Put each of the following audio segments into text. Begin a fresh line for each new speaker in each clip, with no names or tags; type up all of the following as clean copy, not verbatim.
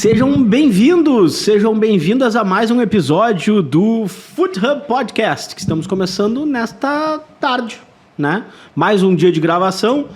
Sejam bem-vindas a mais um episódio do Foot Hub Podcast, que estamos começando nesta tarde, né? Mais um dia de gravação.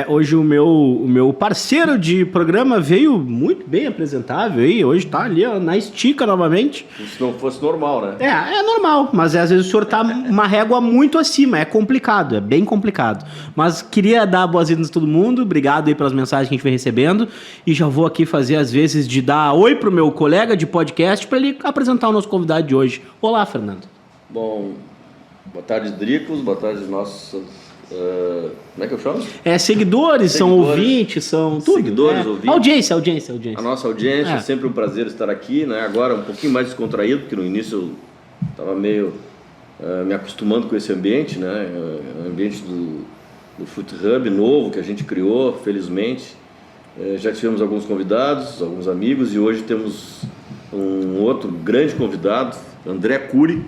Hoje o meu parceiro de programa veio muito bem apresentável aí, hoje tá ali ó, na estica novamente.
Se não fosse normal, né?
É normal, mas às vezes o senhor tá uma régua muito acima, é complicado, é bem complicado. Mas queria dar boas-vindas a todo mundo, obrigado aí pelas mensagens que a gente vem recebendo, e já vou aqui fazer as vezes de dar oi pro meu colega de podcast para ele apresentar o nosso convidado de hoje. Olá, Fernando.
Bom, boa tarde, Dricos, boa tarde, nossos... como é que eu chamo?
Seguidores, são ouvintes, são tudo.
Seguidores, ouvintes.
Audiência.
A nossa audiência, é sempre um prazer estar aqui, né? Agora um pouquinho mais descontraído, porque no início eu estava meio me acostumando com esse ambiente, né? O ambiente do Foot Hub novo que a gente criou, felizmente. Já tivemos alguns convidados, alguns amigos, e hoje temos um outro grande convidado, André Curi,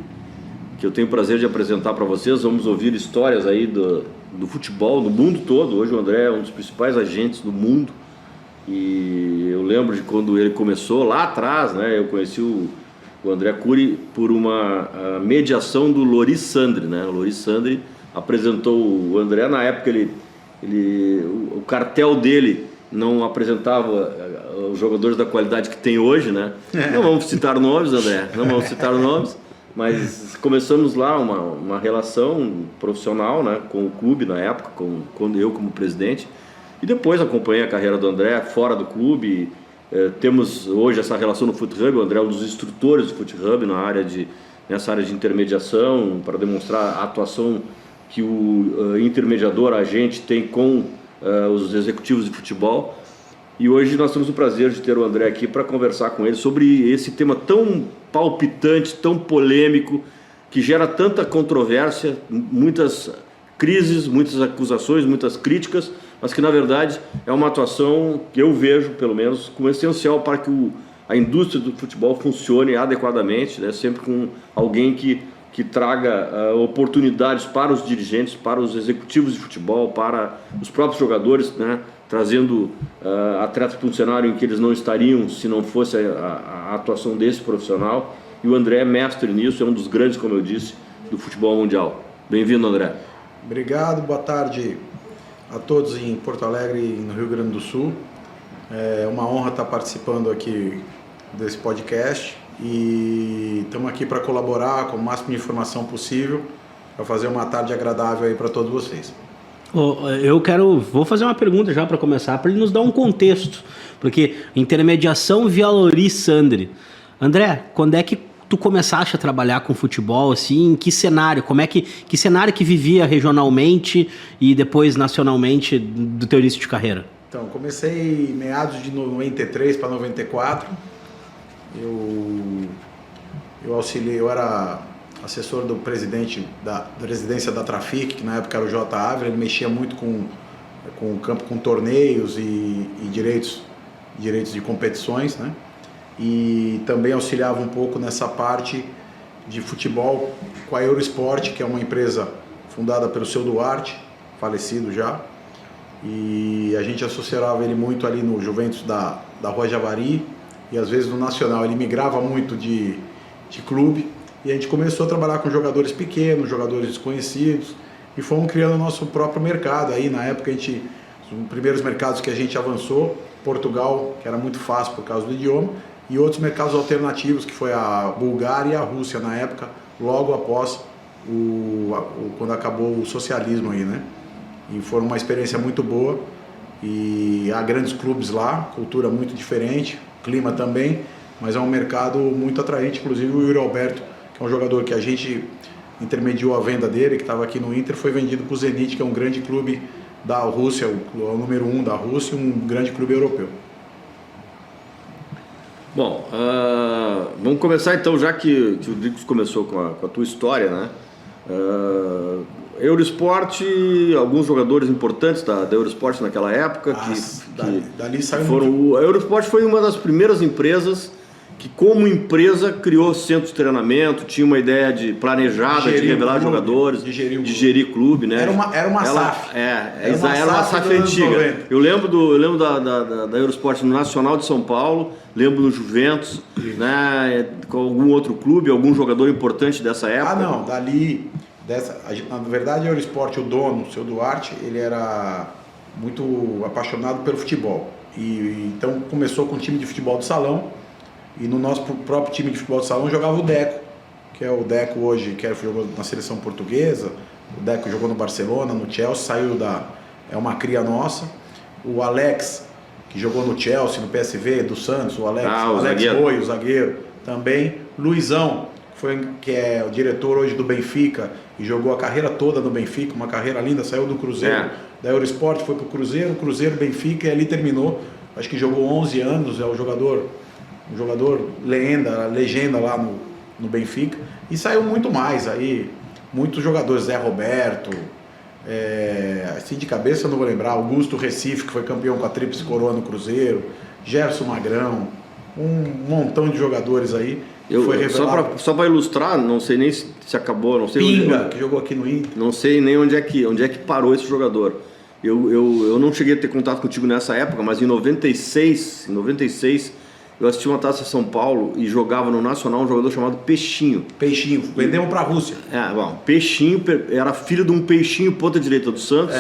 que eu tenho o prazer de apresentar para vocês. Vamos ouvir histórias aí do futebol do mundo todo. Hoje o André é um dos principais agentes do mundo, e eu lembro de quando ele começou lá atrás, né? Eu conheci o André Curi por uma mediação do Loris Sandri, né? O Loris Sandri apresentou o André. Na época o cartel dele não apresentava os jogadores da qualidade que tem hoje, né? Não vamos citar nomes, André, não vamos citar nomes. Mas começamos lá uma relação profissional, né, com o clube na época, quando eu como presidente, e depois acompanhei a carreira do André fora do clube. Temos hoje essa relação no Foot Hub. O André é um dos instrutores do Foot Hub nessa área de intermediação, para demonstrar a atuação que o intermediador, agente, tem com os executivos de futebol. E hoje nós temos o prazer de ter o André aqui para conversar com ele sobre esse tema tão palpitante, tão polêmico, que gera tanta controvérsia, muitas crises, muitas acusações, muitas críticas, mas que na verdade é uma atuação que eu vejo, pelo menos, como essencial para que a indústria do futebol funcione adequadamente, né? Sempre com alguém que traga oportunidades para os dirigentes, para os executivos de futebol, para os próprios jogadores, né? Trazendo atletas para um cenário em que eles não estariam se não fosse a atuação desse profissional. E o André é mestre nisso, é um dos grandes, como eu disse, do futebol mundial. Bem-vindo, André.
Obrigado, boa tarde a todos em Porto Alegre e no Rio Grande do Sul. É uma honra estar participando aqui desse podcast, e estamos aqui para colaborar com o máximo de informação possível, para fazer uma tarde agradável aí para todos vocês.
Vou fazer uma pergunta já para começar, para ele nos dar um contexto, porque intermediação via Loris Sandri. André, quando é que tu começaste a trabalhar com futebol, assim, em que cenário? Que cenário que vivia regionalmente e depois nacionalmente do teu início de carreira?
Então, comecei em meados de 93 para 94. Eu era assessor do presidente da residência da Trafic, que na época era o J. Ávila. Ele mexia muito com o campo, com torneios e direitos de competições, né? E também auxiliava um pouco nessa parte de futebol com a Eurosport, que é uma empresa fundada pelo seu Duarte, falecido já, e a gente associava ele muito ali no Juventus da Rua Javari, e às vezes no Nacional. Ele migrava muito de clube, e a gente começou a trabalhar com jogadores pequenos, jogadores desconhecidos, e fomos criando o nosso próprio mercado. Aí na época os primeiros mercados que a gente avançou, Portugal, que era muito fácil por causa do idioma, e outros mercados alternativos, que foi a Bulgária e a Rússia na época, logo após quando acabou o socialismo aí, né? E foi uma experiência muito boa, e há grandes clubes lá, cultura muito diferente, clima também, mas é um mercado muito atraente. Inclusive o Yuri Alberto, que é um jogador que a gente intermediou a venda dele, que estava aqui no Inter, foi vendido para o Zenit, que é um grande clube da Rússia, o número 1 da Rússia, um grande clube europeu.
Bom, vamos começar então, já que o Dricos começou com a tua história, né? Eurosport, alguns jogadores importantes da Eurosport naquela época,
dali saiu
a Eurosport foi uma das primeiras empresas que como empresa criou centro de treinamento, tinha uma ideia planejada de revelar jogadores, de gerir clube, né?
Era uma SAF.
Era uma SAF antiga. Eu lembro da Eurosport no Nacional de São Paulo, lembro do Juventus, né? Com algum outro clube, algum jogador importante dessa época.
Não, na verdade, a Eurosport, o dono, o seu Duarte, ele era muito apaixonado pelo futebol. Então começou com um time de futebol de salão. E no nosso próprio time de futebol de salão jogava o Deco, que é o Deco hoje, que jogou na seleção portuguesa. O Deco jogou no Barcelona, no Chelsea, é uma cria nossa. O Alex, que jogou no Chelsea, no PSV, do Santos, o Alex Boi, o zagueiro, também. Luizão, que é o diretor hoje do Benfica e jogou a carreira toda no Benfica, uma carreira linda, saiu do Cruzeiro, da Eurosport, foi pro Cruzeiro, Benfica, e ali terminou. Acho que jogou 11 anos, é um jogador legenda lá no Benfica, e saiu muito mais aí, muitos jogadores, Zé Roberto, assim de cabeça eu não vou lembrar, Augusto Recife, que foi campeão com a Tríplice Coroa no Cruzeiro, Gerson Magrão, um montão de jogadores aí. Foi revelado.
Só para ilustrar, não sei nem se acabou, não sei
Pinga, que jogou aqui no Inter.
Não sei nem onde é que parou esse jogador. Eu não cheguei a ter contato contigo nessa época, mas em 96 eu assisti uma Taça São Paulo e jogava no Nacional um jogador chamado Peixinho.
Vendemos para a Rússia.
Peixinho era filho de um Peixinho, ponta direita do Santos.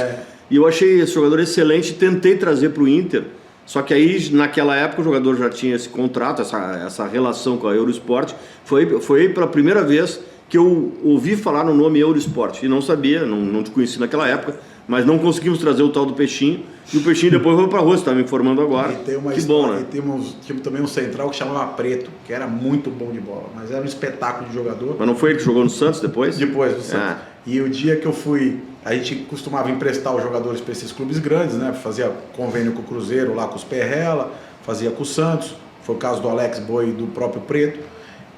E eu achei esse jogador excelente e tentei trazer para o Inter. Só que aí, naquela época, o jogador já tinha esse contrato, essa relação com a Eurosport. Foi pela primeira vez que eu ouvi falar no nome Eurosport. E não sabia, não te conheci naquela época, mas não conseguimos trazer o tal do Peixinho. E o Peixinho depois foi para a Rússia, está me informando agora.
Que bom, né? E temos também um central que chamava Preto, que era muito bom de bola, mas era um espetáculo de jogador.
Mas não foi ele que jogou no Santos depois?
Depois do Santos. E o dia que eu fui, a gente costumava emprestar os jogadores para esses clubes grandes, né? Fazia convênio com o Cruzeiro, lá com os Perrella, fazia com o Santos, foi o caso do Alex Boi e do próprio Preto.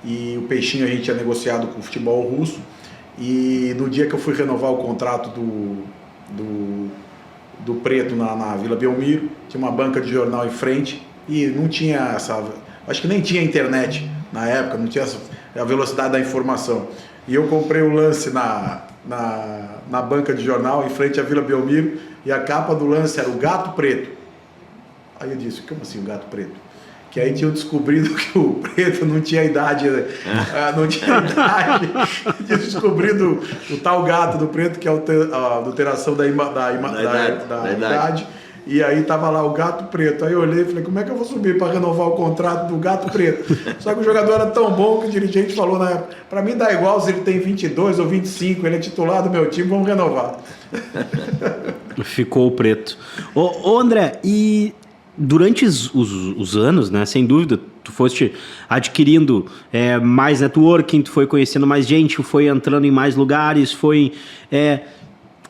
E o Peixinho a gente tinha negociado com o futebol russo. E no dia que eu fui renovar o contrato do Preto na Vila Belmiro, tinha uma banca de jornal em frente e não tinha acho que nem tinha internet na época, não tinha a velocidade da informação. E eu comprei o lance na banca de jornal em frente à Vila Belmiro e a capa do lance era o Gato Preto. Aí eu disse, como assim o Gato Preto? Que aí tinham descobrido que o Preto não tinha idade, tinha descobrido o tal gato do Preto, que é a alteração da idade, e aí tava lá o Gato Preto. Aí eu olhei e falei, como é que eu vou subir para renovar o contrato do Gato Preto? Só que o jogador era tão bom que o dirigente falou na época, para mim dá igual se ele tem 22 ou 25, ele é titular do meu time, vamos renovar.
Ficou o Preto. Ô André, e durante os anos, né, sem dúvida, tu foste adquirindo mais networking, tu foi conhecendo mais gente, foi entrando em mais lugares,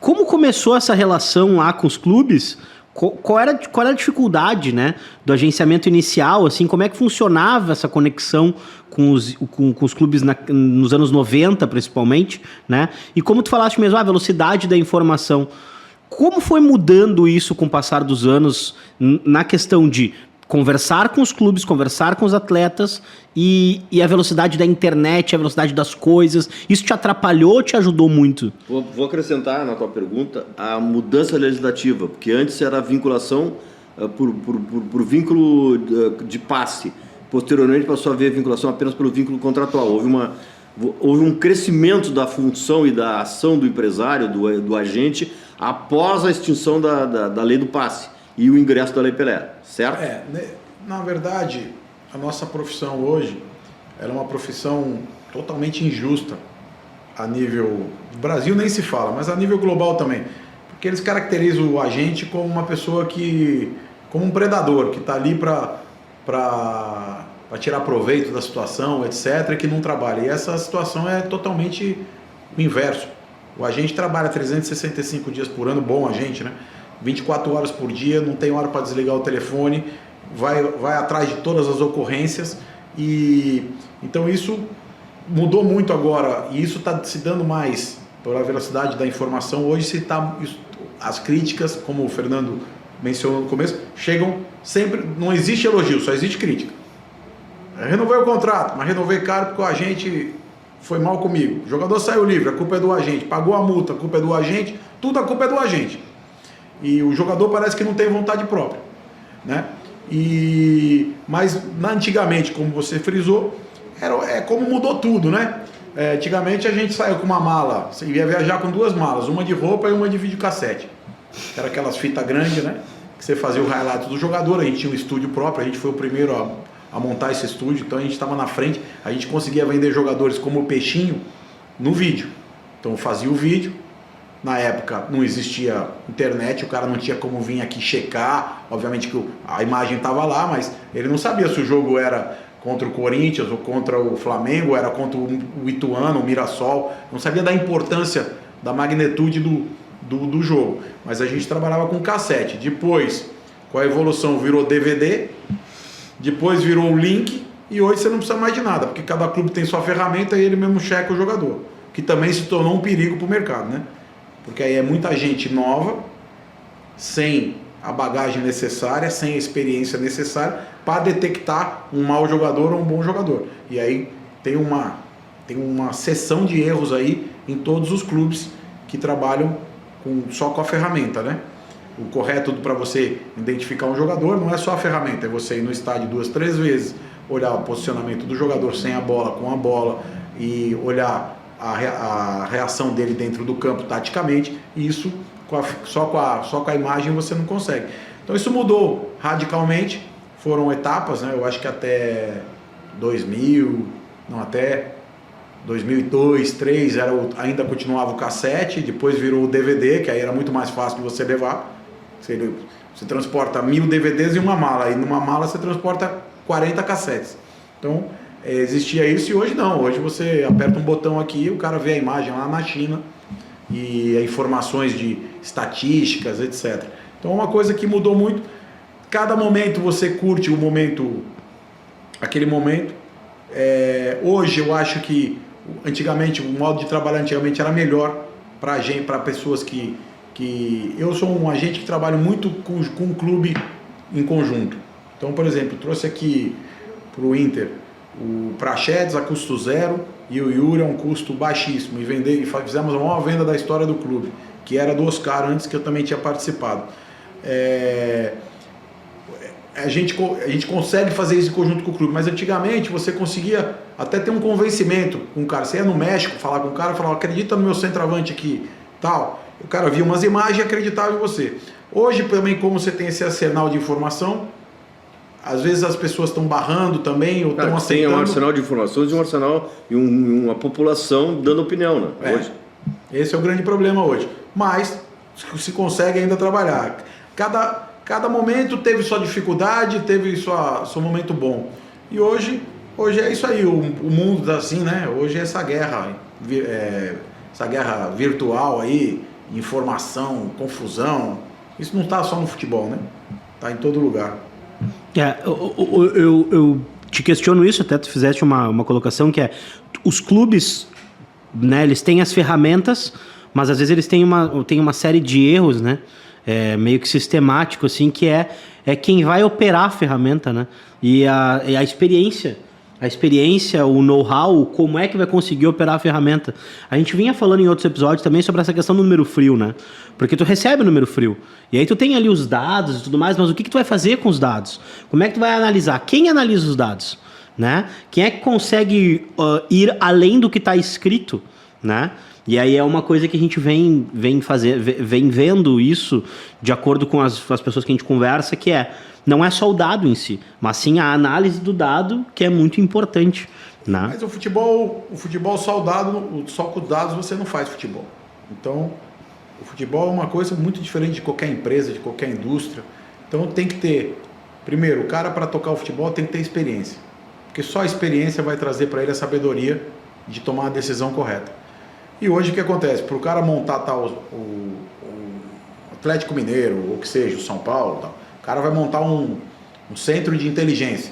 como começou essa relação lá com os clubes? Qual era a dificuldade, né, do agenciamento inicial, assim, como é que funcionava essa conexão com os clubes nos anos 90, principalmente, né? E como tu falaste mesmo, a velocidade da informação. Como foi mudando isso com o passar dos anos na questão de conversar com os clubes, conversar com os atletas e a velocidade da internet, a velocidade das coisas? Isso te atrapalhou ou te ajudou muito?
Vou acrescentar na tua pergunta a mudança legislativa, porque antes era a vinculação por vínculo de passe. Posteriormente passou a haver vinculação apenas pelo vínculo contratual. Houve um crescimento da função e da ação do empresário, do agente, após a extinção da lei do passe e o ingresso da Lei Pelé, certo?
Na verdade, a nossa profissão hoje ela é uma profissão totalmente injusta a nível... do Brasil nem se fala, mas a nível global também. Porque eles caracterizam o agente como uma pessoa como um predador, que está ali para tirar proveito da situação, etc., que não trabalha. E essa situação é totalmente o inverso. O agente trabalha 365 dias por ano, bom agente, né? 24 horas por dia, não tem hora para desligar o telefone, vai atrás de todas as ocorrências. E então isso mudou muito agora, e isso está se dando mais pela velocidade da informação. Hoje as críticas, como o Fernando mencionou no começo, chegam sempre, não existe elogio, só existe crítica. Eu renovei o contrato, mas renovei caro porque o agente foi mal comigo. O jogador saiu livre, a culpa é do agente. Pagou a multa, a culpa é do agente. Tudo a culpa é do agente. E o jogador parece que não tem vontade própria, né? Mas antigamente, como você frisou, como mudou tudo, né? Antigamente a gente saiu com uma mala, você ia viajar com 2 malas, uma de roupa e uma de videocassete. Era aquelas fitas grandes, né? Que você fazia o highlight do jogador, a gente tinha um estúdio próprio, a gente foi o primeiro a montar esse estúdio, então a gente estava na frente, a gente conseguia vender jogadores como o Peixinho no vídeo. Então fazia o vídeo, na época não existia internet, o cara não tinha como vir aqui checar, obviamente que a imagem estava lá, mas ele não sabia se o jogo era contra o Corinthians ou contra o Flamengo, era contra o Ituano, o Mirassol, não sabia da importância, da magnitude do jogo, mas a gente trabalhava com cassete. Depois, com a evolução, virou DVD, depois virou o link, e hoje você não precisa mais de nada, porque cada clube tem sua ferramenta e ele mesmo checa o jogador, que também se tornou um perigo para o mercado, né? Porque aí é muita gente nova, sem a bagagem necessária, sem a experiência necessária para detectar um mau jogador ou um bom jogador. E aí tem uma seção de erros aí em todos os clubes que trabalham só com a ferramenta, né? O correto para você identificar um jogador não é só a ferramenta, é você ir no estádio 2, 3 vezes, olhar o posicionamento do jogador sem a bola, com a bola, e olhar a reação dele dentro do campo taticamente, e isso só com a imagem você não consegue. Então isso mudou radicalmente, foram etapas, né? Eu acho que até 2002, 2003 ainda continuava o cassete, depois virou o DVD, que aí era muito mais fácil de você levar. Você transporta 1000 DVDs em uma mala, e numa mala você transporta 40 cassetes. Então existia isso, e hoje não. Hoje você aperta um botão aqui, o cara vê a imagem lá na China e informações de estatísticas, etc. Então é uma coisa que mudou muito. Cada momento você curte aquele momento. Hoje eu acho que antigamente o modo de trabalhar antigamente era melhor para pessoas que eu sou um agente que trabalho muito com o clube em conjunto. Então, por exemplo, trouxe aqui para o Inter o Praxedes a custo 0 e o Yuri a um custo baixíssimo, e fizemos a maior venda da história do clube, que era do Oscar antes, que eu também tinha participado. A gente consegue fazer isso em conjunto com o clube, mas antigamente você conseguia até ter um convencimento com o cara. Você ia no México falar com o cara, falava, acredita no meu centroavante aqui, tal. O cara via umas imagens e acreditava em você. Hoje também, como você tem esse arsenal de informação, às vezes as pessoas estão barrando também, ou estão aceitando.
Tem um arsenal de informações e um arsenal e uma população dando opinião, né? Hoje.
Esse é o grande problema hoje. Mas se consegue ainda trabalhar. Cada momento teve sua dificuldade, teve seu momento bom. E hoje é isso aí, o mundo está assim, né? Hoje é essa guerra virtual aí, informação, confusão. Isso não está só no futebol, né? Está em todo lugar.
Eu te questiono isso, até tu fizeste uma colocação que é, os clubes, né, eles têm as ferramentas, mas às vezes eles têm uma série de erros, né? Meio que sistemático, assim, que é quem vai operar a ferramenta, né? E a experiência, o know-how, como é que vai conseguir operar a ferramenta. A gente vinha falando em outros episódios também sobre essa questão do número frio, né? Porque tu recebe o número frio, e aí tu tem ali os dados e tudo mais, mas o que tu vai fazer com os dados? Como é que tu vai analisar? Quem analisa os dados? Né? Quem é que consegue ir além do que está escrito, né? E aí é uma coisa que a gente vem vendo isso de acordo com as pessoas que a gente conversa, que não é só o dado em si, mas sim a análise do dado, que é muito importante, né?
Mas o futebol só com os dados você não faz futebol. Então, o futebol é uma coisa muito diferente de qualquer empresa, de qualquer indústria. Então tem que ter, primeiro, o cara para tocar o futebol tem que ter experiência. Porque só a experiência vai trazer para ele a sabedoria de tomar a decisão correta. E hoje o que acontece? Para o cara montar o Atlético Mineiro, ou que seja, o São Paulo, tal, o cara vai montar um centro de inteligência.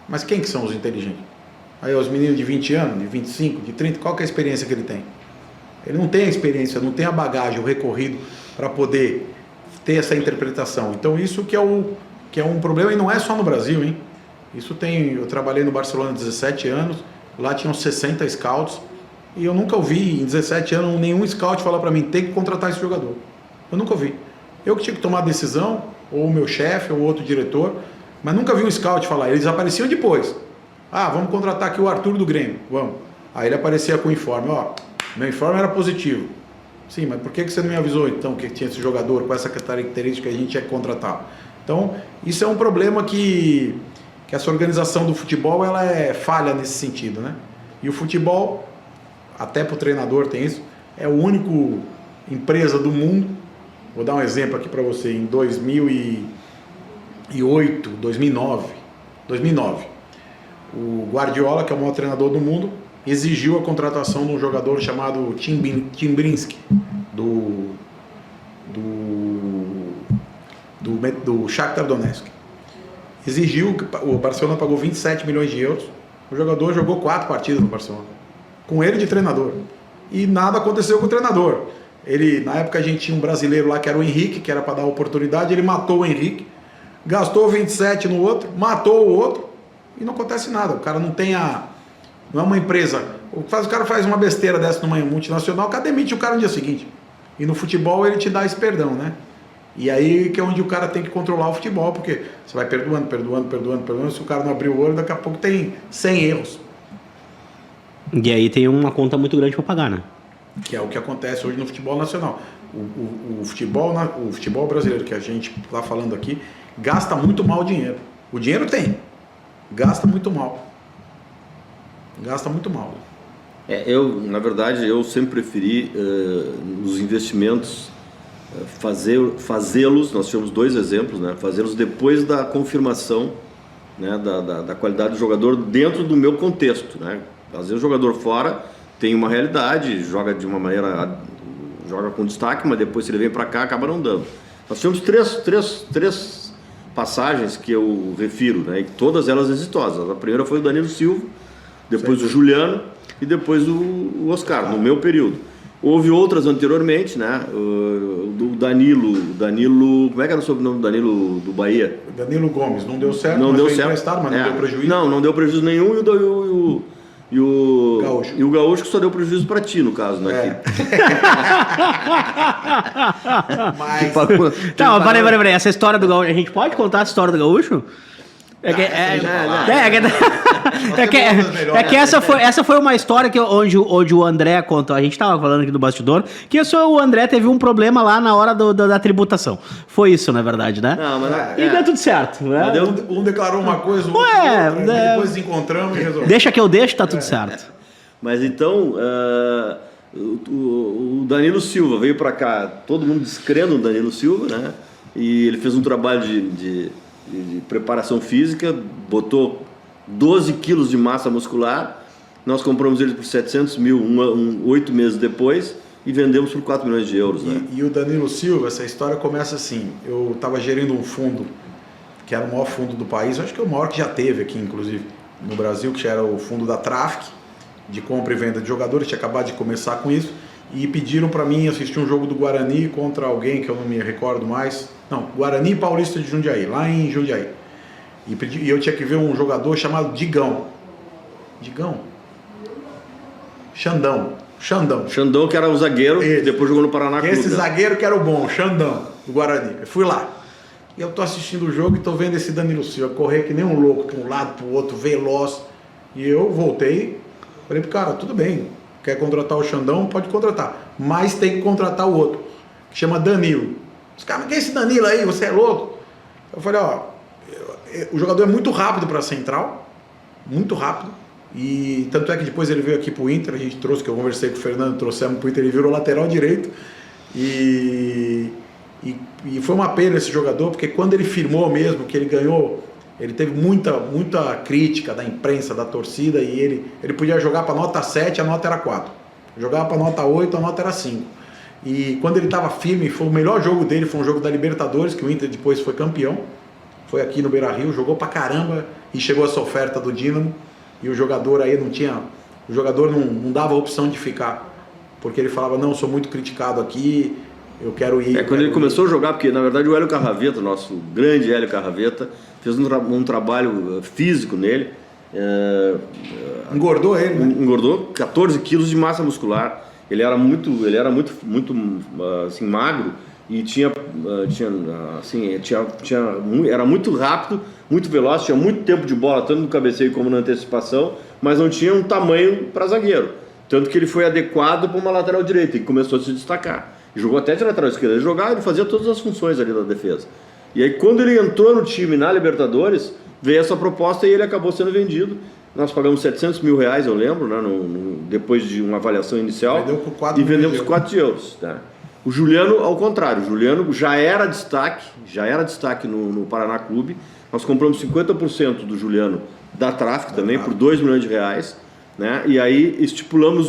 Mas quem que são os inteligentes? Aí os meninos de 20 anos, de 25, de 30, qual que é a experiência que ele tem? Ele não tem a experiência, não tem a bagagem, o recorrido para poder ter essa interpretação. Então isso que é um problema, e não é só no Brasil, hein? Eu trabalhei no Barcelona há 17 anos, lá tinham 60 scouts, e eu nunca ouvi, em 17 anos, nenhum scout falar para mim, tem que contratar esse jogador. Eu nunca ouvi. Eu que tinha que tomar a decisão, ou o meu chefe, ou outro diretor, mas nunca vi um scout falar. Eles apareciam depois. Vamos contratar aqui o Arthur do Grêmio, vamos. Aí ele aparecia com o informe, meu informe era positivo. Sim, mas por que você não me avisou então que tinha esse jogador com essa característica que a gente tinha que contratar? Então, isso é um problema que essa organização do futebol ela falha nesse sentido, né? E o futebol, até para o treinador tem isso, é a única empresa do mundo. Vou dar um exemplo aqui para você. Em 2009, o Guardiola, que é o maior treinador do mundo, exigiu a contratação de um jogador chamado Timbrinsky, do Shakhtar Donetsk. Exigiu, que o Barcelona pagou 27 milhões de euros, o jogador jogou 4 partidas no Barcelona, com ele de treinador, e nada aconteceu com o treinador. Na época a gente tinha um brasileiro lá que era o Henrique, que era para dar oportunidade, ele matou o Henrique, gastou 27 no outro, matou o outro, e não acontece nada. O cara não é uma empresa. O cara faz uma besteira dessa numa multinacional, o cara demite o cara no dia seguinte. E no futebol ele te dá esse perdão, né? E aí que é onde o cara tem que controlar o futebol, porque você vai perdoando. Se o cara não abrir o olho, daqui a pouco tem 100 erros.
E aí tem uma conta muito grande para pagar, né?
Que é o que acontece hoje no futebol nacional. O futebol brasileiro que a gente está falando aqui gasta muito mal o dinheiro. O dinheiro tem, gasta muito mal.
Na verdade, eu sempre preferi os investimentos fazê-los, nós tivemos 2 exemplos, né? Fazê-los depois da confirmação, né, da qualidade do jogador dentro do meu contexto, né? Às vezes o jogador fora tem uma realidade, joga de uma maneira, joga com destaque, mas depois se ele vem para cá acaba não dando. Nós tivemos três passagens que eu refiro, né, e todas elas exitosas. A primeira foi o Danilo Silva, depois o Juliano e depois o Oscar, no meu período. Houve outras anteriormente, né? O Danilo, como é que era o sobrenome do Danilo do Bahia?
Danilo Gomes, não deu certo,
não deu certo,
emprestado, mas não deu prejuízo.
Não deu prejuízo nenhum, e o Gaúcho que só deu prejuízo para ti, no caso, né?
Mas...
Tá, mas peraí, essa história do Gaúcho, a gente pode contar a história do Gaúcho? Que essa foi uma história onde o André contou. A gente estava falando aqui do bastidor que o André teve um problema lá na hora da tributação. Foi isso, na verdade, né?
Não, mas
e deu tudo certo, né?
Um declarou uma coisa, o outro outra, depois nos encontramos e resolvemos.
Deixa que eu deixo, tá tudo certo.
Mas então, o Danilo Silva veio para cá, todo mundo descrendo o Danilo Silva, né? E ele fez um trabalho de preparação física, botou 12 quilos de massa muscular, nós compramos ele por 700 mil 8 meses depois e vendemos por 4 milhões de euros. Né?
E o Danilo Silva, essa história começa assim, eu estava gerindo um fundo, que era o maior fundo do país, acho que é o maior que já teve aqui, inclusive, no Brasil, que já era o fundo da Traffic, de compra e venda de jogadores, tinha acabado de começar com isso, e pediram para mim assistir um jogo do Guarani contra alguém que eu não me recordo mais. Não, Guarani e Paulista de Jundiaí, lá em Jundiaí. E eu tinha que ver um jogador chamado Digão.
Xandão, que era o zagueiro, que depois jogou no Paraná Clube.
Esse zagueiro que era o bom, Xandão, do Guarani. Eu fui lá. E eu tô assistindo o jogo e tô vendo esse Danilo Silva correr que nem um louco, para um lado, para o outro, veloz. E eu voltei, falei pro cara, tudo bem, quer contratar o Xandão, pode contratar. Mas tem que contratar o outro, que chama Danilo. Os caras, mas quem é esse Danilo aí? Você é louco? Eu falei, o jogador é muito rápido para central, muito rápido. E tanto é que depois ele veio aqui pro Inter, a gente trouxe, que eu conversei com o Fernando, trouxemos pro Inter, ele virou lateral direito. E foi uma pena esse jogador, porque quando ele firmou mesmo, que ele ganhou, ele teve muita crítica da imprensa, da torcida, e ele podia jogar para nota 7, a nota era 4. Jogava para nota 8, a nota era 5. E quando ele estava firme, foi o melhor jogo dele, foi um jogo da Libertadores, que o Inter depois foi campeão. Foi aqui no Beira-Rio, jogou pra caramba, e chegou essa oferta do Dínamo, e o jogador aí não dava a opção de ficar, porque ele falava, não, sou muito criticado aqui, eu quero ir.
Quando ele começou a jogar, porque na verdade o Hélio Carraveta, nosso grande Hélio Carraveta, fez um trabalho físico nele.
Engordou ele, né?
Engordou 14 quilos de massa muscular. Ele era muito assim, magro e era muito rápido, muito veloz, tinha muito tempo de bola, tanto no cabeceio como na antecipação, mas não tinha um tamanho para zagueiro. Tanto que ele foi adequado para uma lateral direita e começou a se destacar. Jogou até de lateral esquerda. Ele fazia todas as funções ali da defesa. E aí quando ele entrou no time na Libertadores, veio essa proposta e ele acabou sendo vendido. Nós pagamos 700 mil reais, eu lembro, né, depois de uma avaliação inicial. E vendemos 4 euros. Tá? O Juliano, ao contrário, o Juliano já era destaque no Paraná Clube. Nós compramos 50% do Juliano da Traffic também, por 2 milhões de reais. Né? E aí estipulamos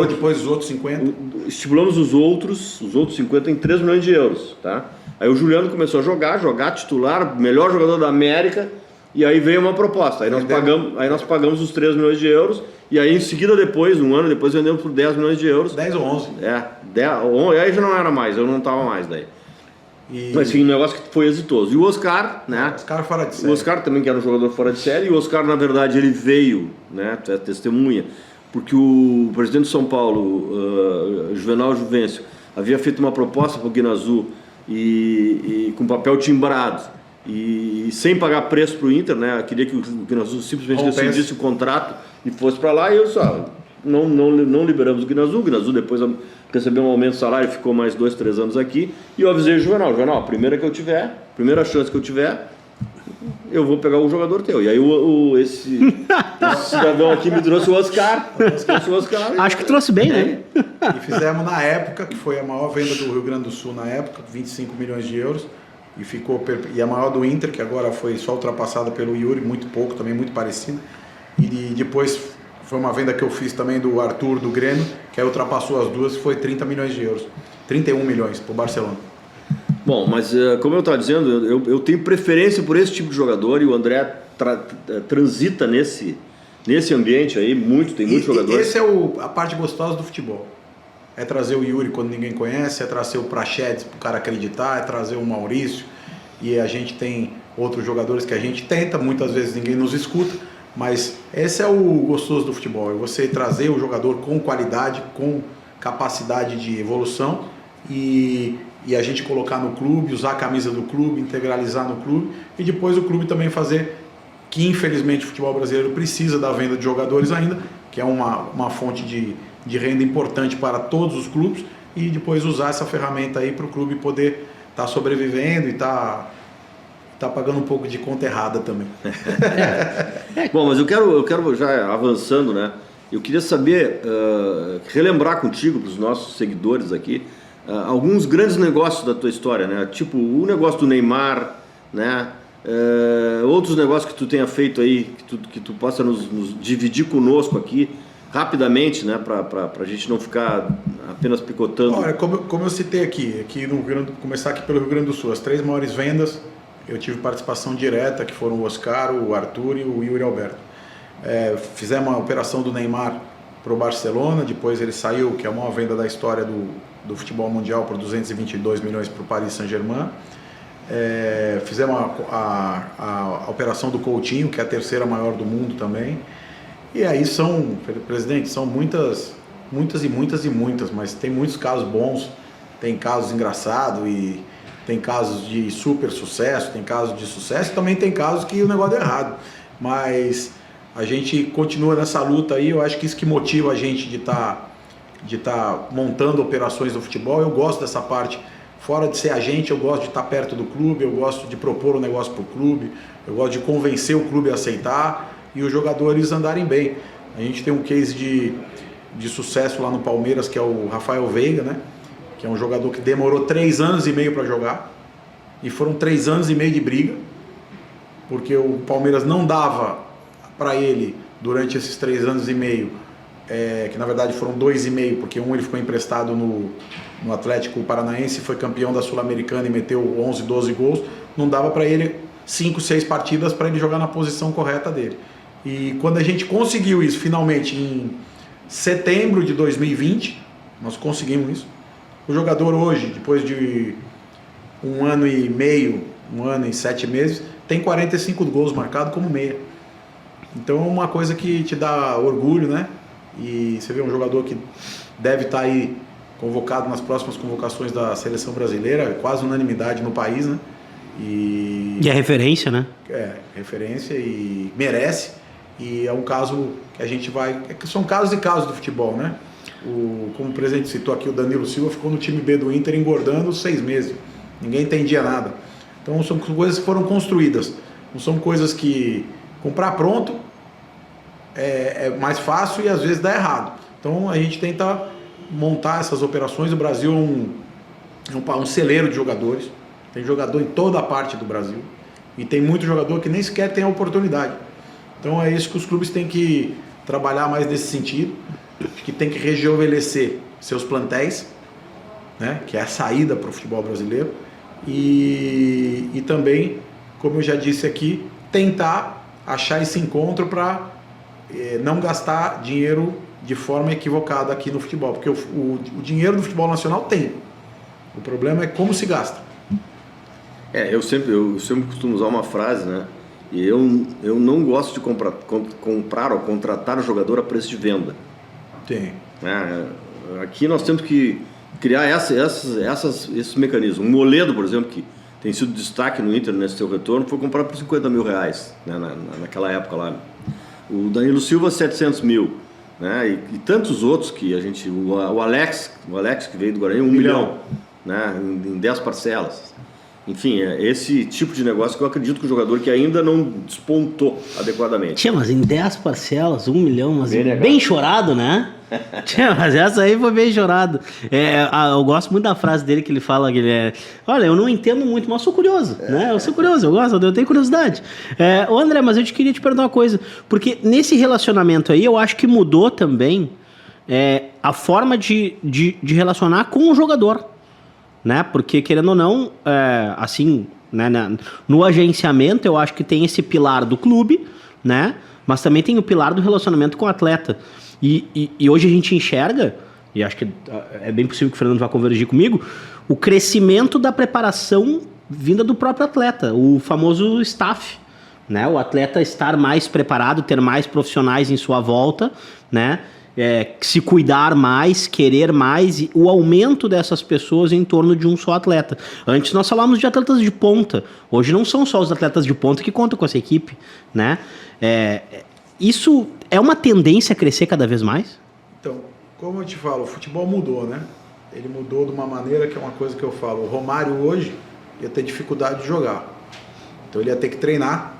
depois os outros 50?
Estipulamos os outros 50 em 3 milhões de euros. Tá? Aí o Juliano começou a jogar titular, melhor jogador da América, e aí veio uma proposta. Aí nós pagamos os 3 milhões de euros, e aí em seguida um ano depois vendemos por 10 milhões de euros.
10 ou 11?
Aí já não era mais, eu não estava mais daí. Mas sim, um negócio que foi exitoso. E o Oscar, né?
Oscar fora de série.
O Oscar também, que era um jogador fora de série, e o Oscar, na verdade, ele veio, né? Tu é testemunha, porque o presidente de São Paulo, Juvenal Juvencio, havia feito uma proposta para o Guinazu e com papel timbrado e sem pagar preço para o Inter, né? Queria que o Guinazu simplesmente rescindisse o contrato e fosse para lá, e eu só não liberamos o Guinazu. O Guinazu depois recebeu um aumento de salário, ficou mais 2, 3 anos aqui, e eu avisei o Juvenal, a primeira chance que eu tiver, eu vou pegar o jogador teu. E aí esse cidadão aqui me trouxe o Oscar.
Acho que trouxe bem, né?
E fizemos na época, que foi a maior venda do Rio Grande do Sul na época, 25 milhões de euros, e a maior do Inter, que agora foi só ultrapassada pelo Yuri, muito pouco, também muito parecida. E depois foi uma venda que eu fiz também do Arthur, do Grêmio, que aí ultrapassou as duas, foi 30 milhões de euros. 31 milhões para o Barcelona.
Bom, mas como eu estava dizendo, eu tenho preferência por esse tipo de jogador, e o André transita nesse ambiente aí, tem muitos jogadores.
Essa é a parte gostosa do futebol. É trazer o Yuri quando ninguém conhece, é trazer o Praxedes para o cara acreditar, é trazer o Maurício, e a gente tem outros jogadores que a gente tenta, muitas vezes ninguém nos escuta, mas esse é o gostoso do futebol, é você trazer o jogador com qualidade, com capacidade de evolução, e a gente colocar no clube, usar a camisa do clube, integralizar no clube, e depois o clube também fazer, que infelizmente o futebol brasileiro precisa da venda de jogadores ainda, que é uma fonte de renda importante para todos os clubes, e depois usar essa ferramenta aí para o clube poder estar sobrevivendo e estar pagando um pouco de conta errada também.
Bom, mas eu quero já avançando, né? Eu queria saber, relembrar contigo, para os nossos seguidores aqui, alguns grandes negócios da tua história, né? Tipo o negócio do Neymar, né? Outros negócios que tu tenha feito aí, que tu possa nos dividir conosco aqui rapidamente, né? Para a gente não ficar apenas picotando.
Olha, como eu citei aqui no Rio Grande, começar aqui pelo Rio Grande do Sul, as 3 maiores vendas eu tive participação direta, que foram o Oscar, o Arthur e o Yuri Alberto. Fizemos uma operação do Neymar para o Barcelona, depois ele saiu, que é a maior venda da história do futebol mundial, por 222 milhões para o Paris Saint-Germain. Fizemos a operação do Coutinho, que é a 3ª maior do mundo também. E aí presidente, são muitas, mas tem muitos casos bons, tem casos engraçados, e tem casos de super sucesso, tem casos de sucesso, também tem casos que o negócio deu errado. Mas a gente continua nessa luta aí, eu acho que isso que motiva a gente de estar montando operações do futebol. Eu gosto dessa parte, fora de ser agente, eu gosto de estar perto do clube, eu gosto de propor um negócio para o clube, eu gosto de convencer o clube a aceitar e os jogadores andarem bem. A gente tem um case de sucesso lá no Palmeiras, que é o Rafael Veiga, né? Que é um jogador que demorou 3 anos e meio para jogar, e foram 3 anos e meio de briga, porque o Palmeiras não dava para ele, durante esses 3 anos e meio, que na verdade foram 2,5, porque ele ficou emprestado no Atlético Paranaense, foi campeão da Sul-Americana e meteu 11, 12 gols, não dava para ele 5, 6 partidas para ele jogar na posição correta dele. E quando a gente conseguiu isso, finalmente, em setembro de 2020, nós conseguimos isso, O jogador hoje, depois de 1 ano e meio, 1 ano e 7 meses, tem 45 gols marcados como meia. Então é uma coisa que te dá orgulho, né? E você vê um jogador que deve estar aí convocado nas próximas convocações da seleção brasileira, quase unanimidade no país, né? E
é referência, né?
É, referência e merece. E é um caso que a gente vai... São casos e casos do futebol, né? Como o presidente citou aqui, o Danilo Silva ficou no time B do Inter engordando 6 meses. Ninguém entendia nada. Então são coisas que foram construídas. Não são coisas que comprar pronto é mais fácil e às vezes dá errado. Então a gente tenta montar essas operações. O Brasil é um celeiro de jogadores. Tem jogador em toda a parte do Brasil. E tem muito jogador que nem sequer tem a oportunidade. Então é isso que os clubes têm que trabalhar mais nesse sentido. Que tem que rejuvenescer seus plantéis, né? Que é a saída para o futebol brasileiro. E também, como eu já disse aqui, tentar achar esse encontro para não gastar dinheiro de forma equivocada aqui no futebol, porque o dinheiro do futebol nacional tem. O problema é como se gasta.
Eu sempre costumo usar uma frase, né? E eu não gosto de comprar ou contratar o jogador a preço de venda.
Tem.
Aqui nós temos que criar esses mecanismos. O Moledo, por exemplo, que tem sido destaque no Inter nesse seu retorno, foi comprado por 50 mil reais, né, naquela época lá. O Danilo Silva, 700 mil. Né, e tantos outros que a gente... O Alex que veio do Guarani, 1 milhão, né, em 10 parcelas. Enfim, é esse tipo de negócio que eu acredito que o jogador que ainda não despontou adequadamente.
Tinha, mas em 10 parcelas, 1 milhão, mas bem chorado, né? Tinha, mas essa aí foi bem chorado. Eu gosto muito da frase dele que ele fala que ele olha, eu não entendo muito, mas eu sou curioso, né? Eu sou curioso, eu tenho curiosidade. Ô André, mas eu queria te perguntar uma coisa, porque nesse relacionamento aí, eu acho que mudou também a forma de relacionar com o jogador. Né? Porque, querendo ou não, assim, né, no agenciamento eu acho que tem esse pilar do clube, né? Mas também tem o pilar do relacionamento com o atleta. E hoje a gente enxerga, e acho que é bem possível que o Fernando vá convergir comigo, o crescimento da preparação vinda do próprio atleta, o famoso staff. Né? O atleta estar mais preparado, ter mais profissionais em sua volta, né? Se cuidar mais, querer mais, e o aumento dessas pessoas em torno de um só atleta. Antes nós falávamos de atletas de ponta, hoje não são só os atletas de ponta que contam com essa equipe, né? Isso é uma tendência a crescer cada vez mais?
Então, como eu te falo, o futebol mudou, né? Ele mudou de uma maneira que é uma coisa que eu falo, o Romário hoje ia ter dificuldade de jogar, então ele ia ter que treinar.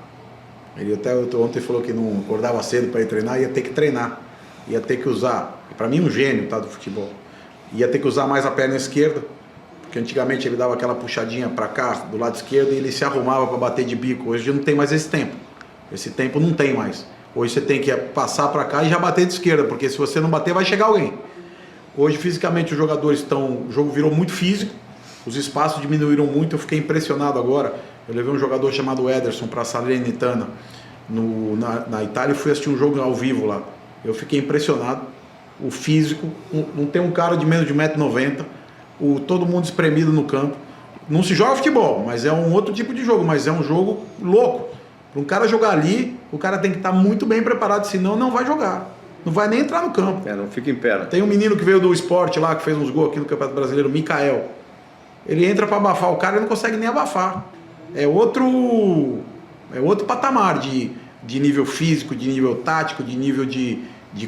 Ele até ontem falou que não acordava cedo para ir treinar, ia ter que treinar. Ia ter que usar, para mim um gênio, tá, do futebol, ia ter que usar mais a perna esquerda, porque antigamente ele dava aquela puxadinha para cá, do lado esquerdo, e ele se arrumava para bater de bico. Hoje não tem mais esse tempo não tem mais. Hoje você tem que passar para cá e já bater de esquerda, porque se você não bater vai chegar alguém. Hoje fisicamente os jogadores o jogo virou muito físico, os espaços diminuíram muito. Eu fiquei impressionado agora, eu levei um jogador chamado Ederson para a Salernitana na Itália e fui assistir um jogo ao vivo lá. Eu fiquei impressionado, o físico, não tem um cara de menos de 1,90 m, todo mundo espremido no campo. Não se joga futebol, mas é um outro tipo de jogo, mas é um jogo louco. Para um cara jogar ali, o cara tem que estar muito bem preparado, senão não vai jogar. Não vai nem entrar no campo.
Não fica em pé.
Tem um menino que veio do esporte lá, que fez uns gols aqui no Campeonato Brasileiro, o Mikael. Ele entra para abafar o cara e não consegue nem abafar. É outro patamar de nível físico, de nível tático, de nível de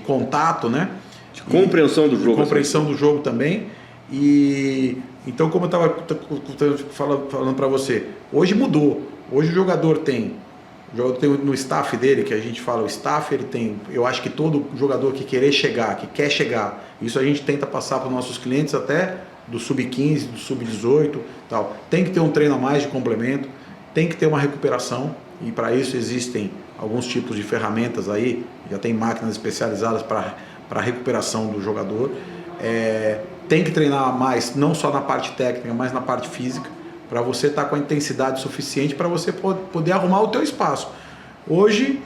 contato, né?
De compreensão do jogo.
De compreensão do jogo também. E então, como eu estava falando para você, hoje mudou. Hoje o jogador tem no staff dele, que a gente fala, o staff, ele tem, eu acho que todo jogador que quer chegar, isso a gente tenta passar para os nossos clientes até do sub-15, do sub-18, tal. Tem que ter um treino a mais de complemento, tem que ter uma recuperação, e para isso existem alguns tipos de ferramentas aí, já tem máquinas especializadas para recuperação do jogador. Tem que treinar mais, não só na parte técnica, mas na parte física, para você estar com a intensidade suficiente para você poder arrumar o teu espaço. Hoje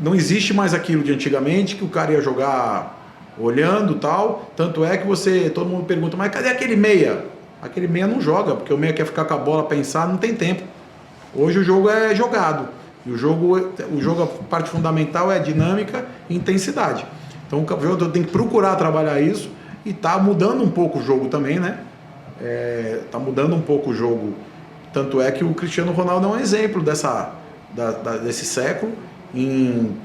não existe mais aquilo de antigamente, que o cara ia jogar olhando tal. Tanto é que todo mundo pergunta, mas cadê aquele meia? Aquele meia não joga, porque o meia quer ficar com a bola, pensar, não tem tempo. Hoje o jogo é jogado. E o jogo, a parte fundamental é dinâmica e intensidade. Então o jogador tem que procurar trabalhar isso e tá mudando um pouco o jogo também, né? Tá mudando um pouco o jogo. Tanto é que o Cristiano Ronaldo é um exemplo desse século em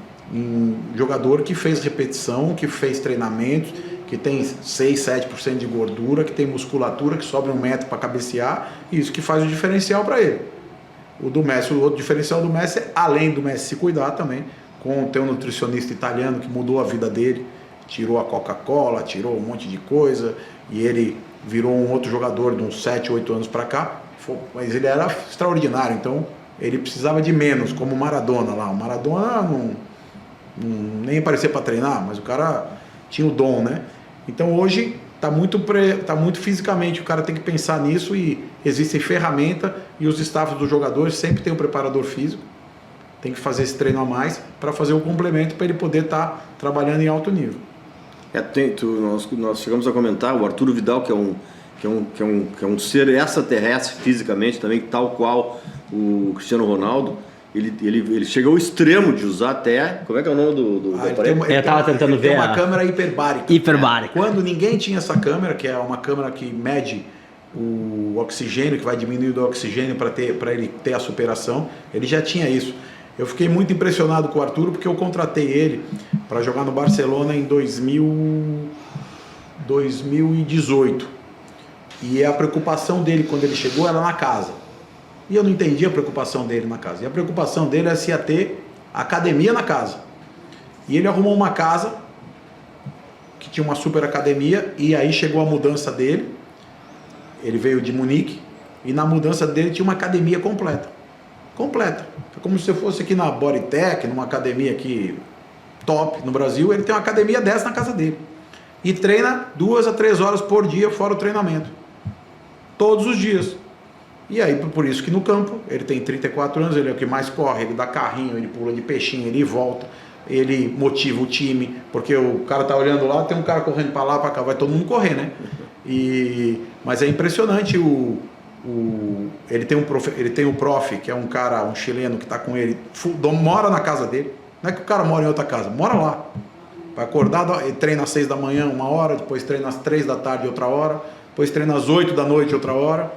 jogador que fez repetição, que fez treinamentos, que tem 6, 7% de gordura, que tem musculatura, que sobra 1 metro para cabecear, e isso que faz o diferencial para ele. O do Messi, o outro diferencial do Messi, além do Messi se cuidar também, tem um nutricionista italiano que mudou a vida dele, tirou a Coca-Cola, tirou um monte de coisa, e ele virou um outro jogador de uns 7, 8 anos para cá, mas ele era extraordinário, então ele precisava de menos, como o Maradona lá. O Maradona nem aparecia para treinar, mas o cara tinha o dom, né? Então hoje tá muito fisicamente, o cara tem que pensar nisso e existem ferramentas e os staffs dos jogadores sempre tem um preparador físico, tem que fazer esse treino a mais para fazer o complemento para ele poder estar trabalhando em alto nível.
Nós chegamos a comentar o Arturo Vidal, que é um ser extraterrestre fisicamente também, tal qual o Cristiano Ronaldo. Ele chega ao extremo de usar até... Como é que é o nome do aparelho?
Eu estava tentando ver.
Tem uma câmera hiperbárica.
Hiperbárica.
Quando ninguém tinha essa câmera, que é uma câmera que mede o oxigênio, que vai diminuir o oxigênio para ele ter a superação, ele já tinha isso. Eu fiquei muito impressionado com o Arturo, porque eu contratei ele para jogar no Barcelona em 2018. E a preocupação dele quando ele chegou era na casa. E eu não entendia a preocupação dele na casa. E a preocupação dele era se ia ter academia na casa. E ele arrumou uma casa que tinha uma super academia, e aí chegou a mudança dele. Ele veio de Munique, e na mudança dele tinha uma academia completa. Completa. É como se você fosse aqui na Bodytech, numa academia aqui top no Brasil, ele tem uma academia dessa na casa dele. E treina 2 a 3 horas por dia fora o treinamento. Todos os dias. E aí, por isso que no campo, ele tem 34 anos, ele é o que mais corre, ele dá carrinho, ele pula de peixinho, ele volta, ele motiva o time, porque o cara tá olhando lá, tem um cara correndo para lá, para cá, vai todo mundo correr, né? Mas é impressionante, ele tem o prof, que é um cara, um chileno que tá com ele, mora na casa dele, não é que o cara mora em outra casa, mora lá. Vai acordar, ele treina às 6 da manhã, 1 hora, depois treina às 3 da tarde, outra hora, depois treina às 8 da noite, outra hora.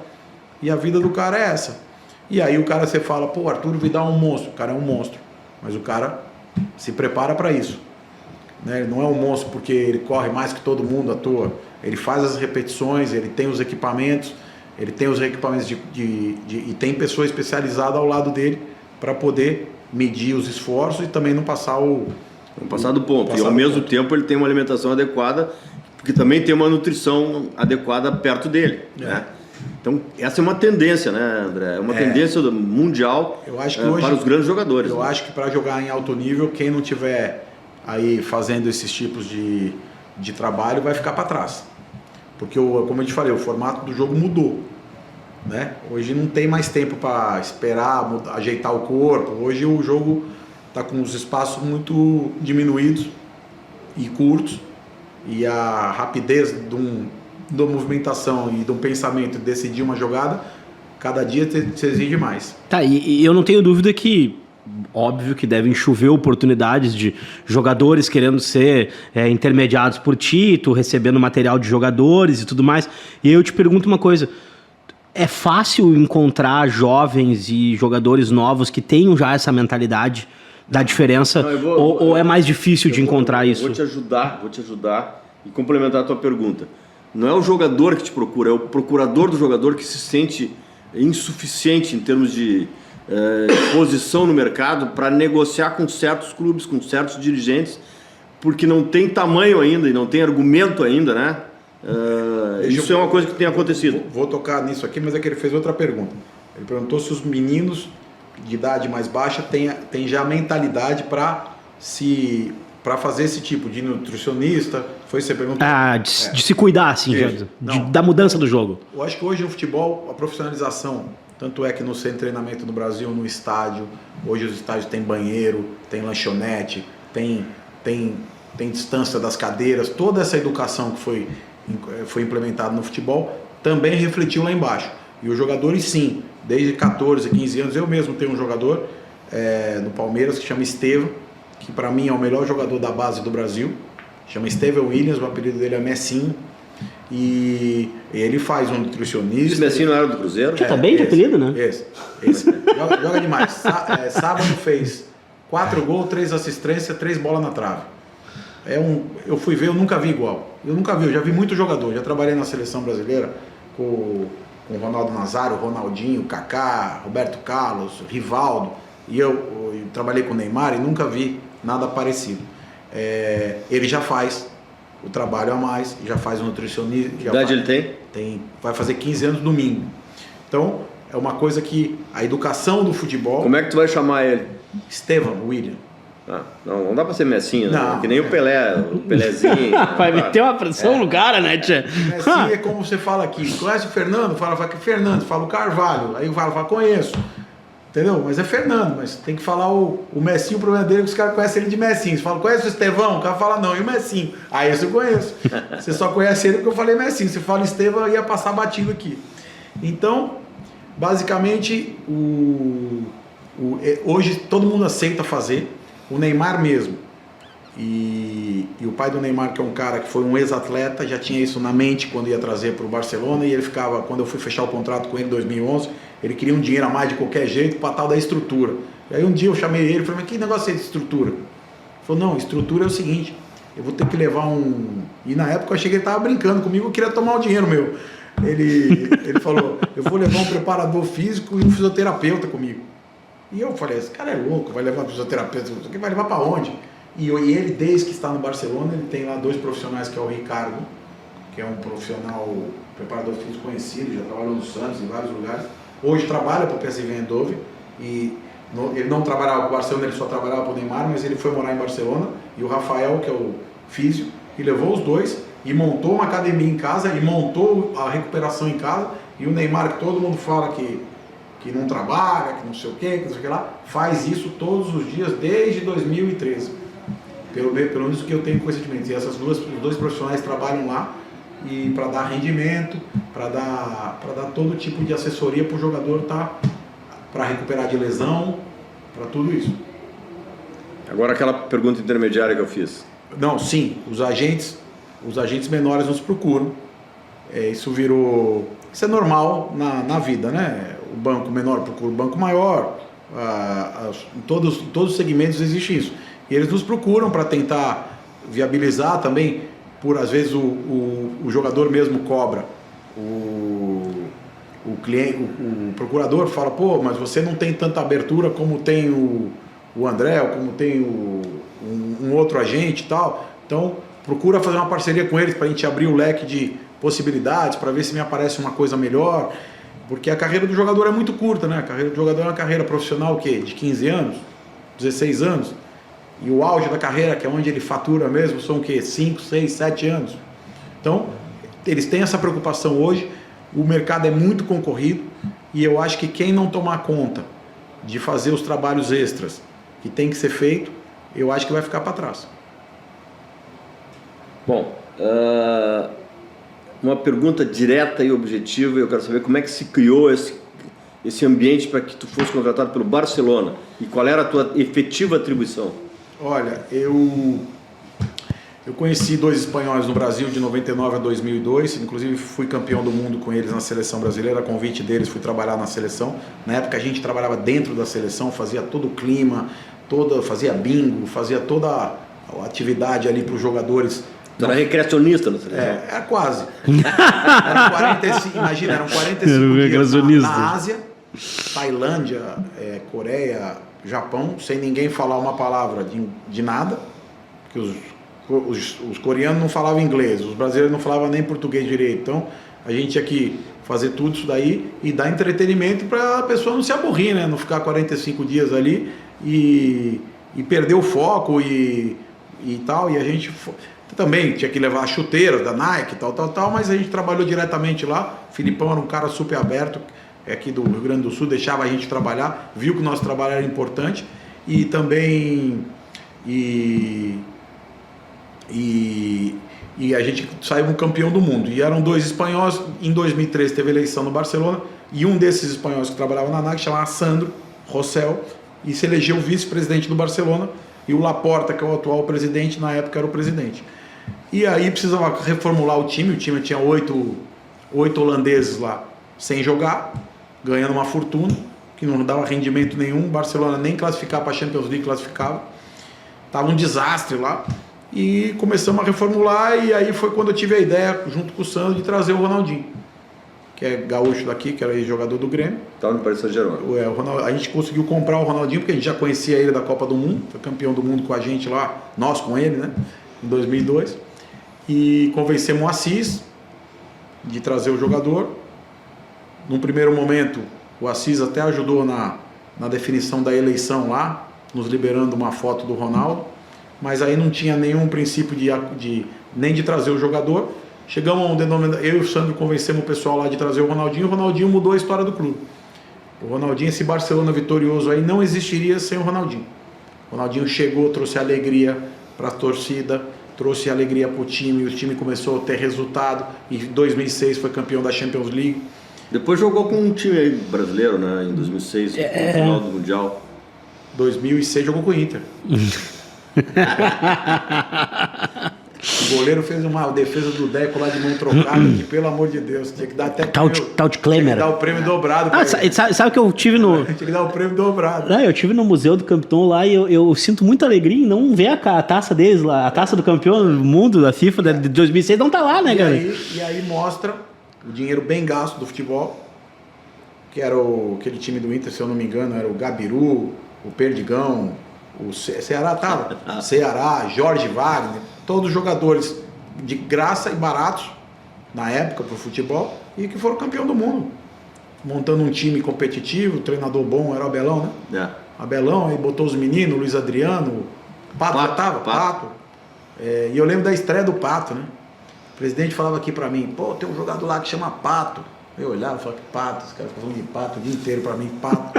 E a vida do cara é essa. E aí o cara, você fala, pô, Arturo Vidal é um monstro. O cara é um monstro. Mas o cara se prepara para isso. Né? Ele não é um monstro porque ele corre mais que todo mundo à toa. Ele faz as repetições, ele tem os equipamentos, e tem pessoa especializada ao lado dele para poder medir os esforços e também não passar
do ponto. E ao mesmo tempo ele tem uma alimentação adequada, porque também tem uma nutrição adequada perto dele. Né? Então, essa é uma tendência, né, André? É uma tendência mundial para os grandes jogadores.
Eu acho que para jogar em alto nível, quem não tiver aí fazendo esses tipos de trabalho vai ficar para trás. Porque, como eu te falei, o formato do jogo mudou. Né? Hoje não tem mais tempo para esperar, ajeitar o corpo. Hoje o jogo está com os espaços muito diminuídos e curtos. E a rapidez da movimentação e do pensamento de decidir uma jogada, cada dia se exige mais.
Tá, e eu não tenho dúvida que, óbvio que devem chover oportunidades de jogadores querendo ser intermediados por ti, tu recebendo material de jogadores e tudo mais. E aí eu te pergunto uma coisa, é fácil encontrar jovens e jogadores novos que tenham já essa mentalidade da diferença, ou é mais difícil de encontrar isso?
Vou te ajudar e complementar a tua pergunta. Não é o jogador que te procura, é o procurador do jogador que se sente insuficiente em termos de posição no mercado para negociar com certos clubes, com certos dirigentes, porque não tem tamanho ainda e não tem argumento ainda, né? Isso é uma coisa que tem acontecido.
Vou tocar nisso aqui, mas é que ele fez outra pergunta. Ele perguntou se os meninos de idade mais baixa têm já a mentalidade para fazer esse tipo de nutricionista. Foi isso que você perguntou?
De se cuidar, assim, da mudança do jogo.
Eu acho que hoje no futebol, a profissionalização, tanto é que no centro de treinamento no Brasil, no estádio, hoje os estádios têm banheiro, tem lanchonete, tem tem distância das cadeiras, toda essa educação que foi implementada no futebol também refletiu lá embaixo. E os jogadores, sim, desde 14, 15 anos, eu mesmo tenho um jogador no Palmeiras que chama Estevão, que para mim é o melhor jogador da base do Brasil, chama Estevão Williams, o apelido dele é Messinho, e ele faz um nutricionista.
Esse Messinho não era do Cruzeiro?
Tá bem de apelido, né?
Esse. Joga demais. Sábado fez 4 gols, 3 assistências, 3 bolas na trave. Eu fui ver, eu nunca vi igual. Eu já vi muito jogador. Já trabalhei na seleção brasileira com o Ronaldo Nazário, Ronaldinho, Kaká, Roberto Carlos, Rivaldo. E eu trabalhei com o Neymar e nunca vi nada parecido. Ele já faz o trabalho a mais, já faz o nutricionista.
Que idade ele tem?
Vai fazer 15 anos domingo. Então, é uma coisa que a educação do futebol...
Como é que tu vai chamar ele?
Estevão William.
Não dá pra ser Messinho, né?
Não,
que nem o Pelé, o Pelézinho.
Vai meter uma pressão no cara, né, tia?
Messinho é como você fala aqui. Conhece o Fernando? Fala que Fernando. Fala o Carvalho. Aí o Carvalho fala, conheço. Entendeu? Mas é Fernando. Mas tem que falar o Messinho, o problema dele é que os caras conhecem ele de Messinho. Você fala, conhece o Estevão? O cara fala, não. E o Messinho? Aí esse eu conheço. Você só conhece ele porque eu falei Messinho. Você fala Estevão, ia passar batido aqui. Então, basicamente, hoje todo mundo aceita fazer. O Neymar mesmo, e o pai do Neymar, que é um cara que foi um ex-atleta, já tinha isso na mente quando ia trazer para o Barcelona, e ele ficava, quando eu fui fechar o contrato com ele em 2011, ele queria um dinheiro a mais de qualquer jeito para tal da estrutura. E aí um dia eu chamei ele e falei, mas que negócio é de estrutura? Ele falou, não, estrutura é o seguinte, eu vou ter que levar E na época eu achei que ele estava brincando comigo, eu queria tomar o dinheiro meu. Ele falou, eu vou levar um preparador físico e um fisioterapeuta comigo. E eu falei, esse cara é louco, vai levar fisioterapeuta, vai levar para onde? E ele, desde que está no Barcelona, ele tem lá 2 profissionais, que é o Ricardo, que é um profissional, preparador físico conhecido, já trabalhou no Santos, em vários lugares. Hoje trabalha para o PSV Eindhoven, e ele não trabalhava para o Barcelona, ele só trabalhava para o Neymar, mas ele foi morar em Barcelona. E o Rafael, que é o físio, e levou os 2 e montou uma academia em casa, e montou a recuperação em casa. E o Neymar, que todo mundo fala que não trabalha, que não sei o que lá, faz isso todos os dias desde 2013. Pelo menos que eu tenho conhecimento. E os 2 profissionais trabalham lá e para dar rendimento, para dar todo tipo de assessoria para o jogador para recuperar de lesão, para tudo isso.
Agora aquela pergunta intermediária que eu fiz.
Não, sim, os agentes menores nos procuram. Isso é normal na vida, né? O banco menor procura o banco maior, em todos os segmentos existe isso. E eles nos procuram para tentar viabilizar também, às vezes o jogador mesmo cobra, o cliente, o procurador fala, pô, mas você não tem tanta abertura como tem o André, ou como tem um outro agente e tal, então procura fazer uma parceria com eles para a gente abrir o leque de possibilidades, para ver se me aparece uma coisa melhor. Porque a carreira do jogador é muito curta, né? A carreira do jogador é uma carreira profissional, o quê? De 15 anos, 16 anos. E o auge da carreira, que é onde ele fatura mesmo, são o quê? 5, 6, 7 anos. Então, eles têm essa preocupação hoje. O mercado é muito concorrido. E eu acho que quem não tomar conta de fazer os trabalhos extras que tem que ser feito, eu acho que vai ficar para trás.
Bom, uma pergunta direta e objetiva, eu quero saber como é que se criou esse ambiente para que tu fosse contratado pelo Barcelona e qual era a tua efetiva atribuição?
Olha, eu conheci 2 espanhóis no Brasil de 99 a 2002, inclusive fui campeão do mundo com eles na seleção brasileira, a convite deles fui trabalhar na seleção. Na época a gente trabalhava dentro da seleção, fazia todo o clima, fazia bingo, fazia toda a atividade ali para os jogadores.
Tu era recreacionista na seleção?
Era quase. Eram 45, imagina, eram 45 dias na Ásia, Tailândia, Coreia, Japão, sem ninguém falar uma palavra de nada, porque os coreanos não falavam inglês, os brasileiros não falavam nem português direito, então a gente tinha que fazer tudo isso daí e dar entretenimento para a pessoa não se aburrir, né? Não ficar 45 dias ali e perder o foco e tal, e a gente também tinha que levar chuteiras da Nike, tal, mas a gente trabalhou diretamente lá. O Filipão era um cara super aberto, aqui do Rio Grande do Sul, deixava a gente trabalhar, viu que o nosso trabalho era importante e também E a gente saiu um campeão do mundo. E eram 2 espanhóis. Em 2013 teve eleição no Barcelona. E um desses espanhóis que trabalhava na NAC, chamava Sandro Rosell, e se elegeu vice-presidente do Barcelona. E o Laporta, que é o atual presidente, na época era o presidente. E aí precisava reformular o time tinha 8 holandeses lá sem jogar, ganhando uma fortuna, que não dava rendimento nenhum. O Barcelona nem classificar para a Champions League classificava. Estava um desastre lá. E começamos a reformular, e aí foi quando eu tive a ideia, junto com o Sandro, de trazer o Ronaldinho, que é gaúcho daqui, que era jogador do Grêmio.
Estava no Paris Saint-Germain.
A gente conseguiu comprar o Ronaldinho, porque a gente já conhecia ele da Copa do Mundo, foi campeão do mundo com a gente lá, nós com ele, né, em 2002. E convencemos o Assis de trazer o jogador. Num primeiro momento, o Assis até ajudou na definição da eleição lá, nos liberando uma foto do Ronaldo. Mas aí não tinha nenhum princípio nem de trazer o jogador. Chegamos a um denominador, eu e o Sandro convencemos o pessoal lá de trazer o Ronaldinho mudou a história do clube. O Ronaldinho, esse Barcelona vitorioso aí, não existiria sem o Ronaldinho. O Ronaldinho chegou, trouxe alegria para a torcida, trouxe alegria para o time começou a ter resultado, e em 2006 foi campeão da Champions League.
Depois jogou com um time aí brasileiro, né, em 2006, no final do Mundial.
2006 jogou com o Inter. O goleiro fez uma defesa do Deco lá de mão trocada, que pelo amor de Deus, tinha que dar até
tal de Klemer.
Tinha que dar o prêmio dobrado.
Sabe que eu tive no...
Tinha que dar o prêmio dobrado.
Não, eu tive no Museu do Campeão lá, e eu sinto muita alegria em não ver a taça deles lá, a taça do campeão do mundo da FIFA de 2006 não tá lá, né, cara?
E aí mostra o dinheiro bem gasto do futebol, que era aquele time do Inter, se eu não me engano, era o Gabiru, o Perdigão, o Ceará tava, Ceará, Jorge Wagner, todos jogadores de graça e baratos na época pro futebol, e que foram campeão do mundo, montando um time competitivo, treinador bom, era o Abelão, né? Abelão, aí botou os meninos, Luiz Adriano, Pato já tava? Pato. E eu lembro da estreia do Pato, né? O presidente falava aqui pra mim, pô, tem um jogador lá que chama Pato. Eu olhava e falava, que Pato, esse cara fica falando de Pato o dia inteiro pra mim, Pato.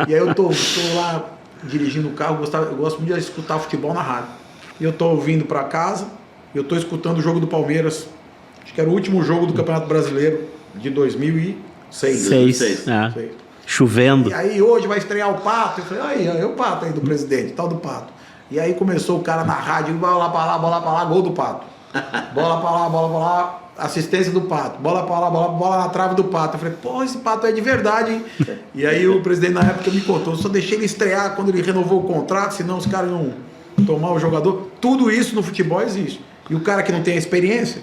E aí eu tô lá dirigindo o carro, eu gosto muito de escutar futebol na rádio. E eu tô vindo para casa, eu tô escutando o jogo do Palmeiras, acho que era o último jogo do Campeonato Brasileiro de 2006.
Chovendo.
E aí hoje vai estrear o Pato, eu falei, aí o Pato aí do presidente, tal do Pato. E aí começou o cara na rádio, bola pra lá, gol do Pato. Bola pra lá, assistência do Pato, bola pra lá, bola na trave do Pato. Eu falei, pô, esse Pato é de verdade, hein? E aí o presidente na época me contou, só deixei ele estrear quando ele renovou o contrato, senão os caras iam tomar o jogador. Tudo isso no futebol existe. E o cara que não tem a experiência,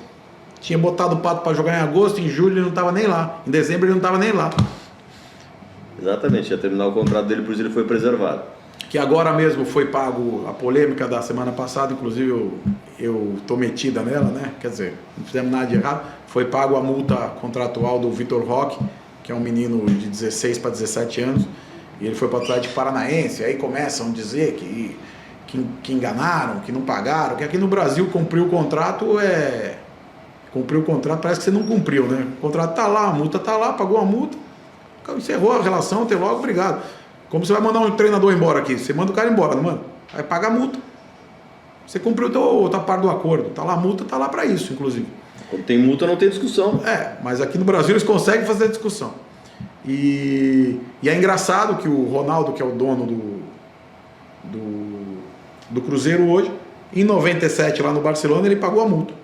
tinha botado o Pato para jogar em agosto, em julho ele não estava nem lá, em dezembro ele não estava nem lá.
Exatamente, ia terminar o contrato dele, por isso ele foi preservado.
Que agora mesmo foi pago a polêmica da semana passada, inclusive eu tô metida nela, né? Quer dizer, não fizemos nada de errado. Foi pago a multa contratual do Vitor Roque, que é um menino de 16 para 17 anos, e ele foi para o Atlético Paranaense. Aí começam a dizer que enganaram, que não pagaram, que aqui no Brasil cumprir o contrato parece que você não cumpriu, né? O contrato tá lá, a multa tá lá, pagou a multa, encerrou a relação, até logo, obrigado. Como você vai mandar um treinador embora aqui? Você manda o cara embora, não manda? Vai pagar a multa. Você cumpriu a outra parte do acordo. Tá lá a multa, tá lá para isso, inclusive.
Quando tem multa não tem discussão.
Mas aqui no Brasil eles conseguem fazer discussão. E é engraçado que o Ronaldo, que é o dono do Cruzeiro hoje, em 97 lá no Barcelona, ele pagou a multa.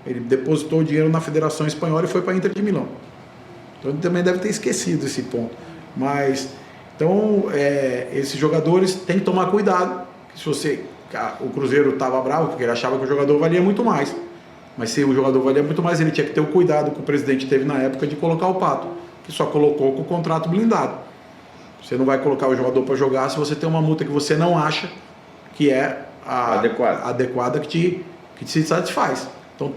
Ele depositou o dinheiro na Federação Espanhola e foi para a Inter de Milão. Então ele também deve ter esquecido esse ponto. Então, esses jogadores têm que tomar cuidado. O Cruzeiro estava bravo porque ele achava que o jogador valia muito mais. Mas se o jogador valia muito mais, ele tinha que ter o cuidado que o presidente teve na época de colocar o Pato, que só colocou com o contrato blindado. Você não vai colocar o jogador para jogar se você tem uma multa que você não acha que é adequada que te satisfaz. Então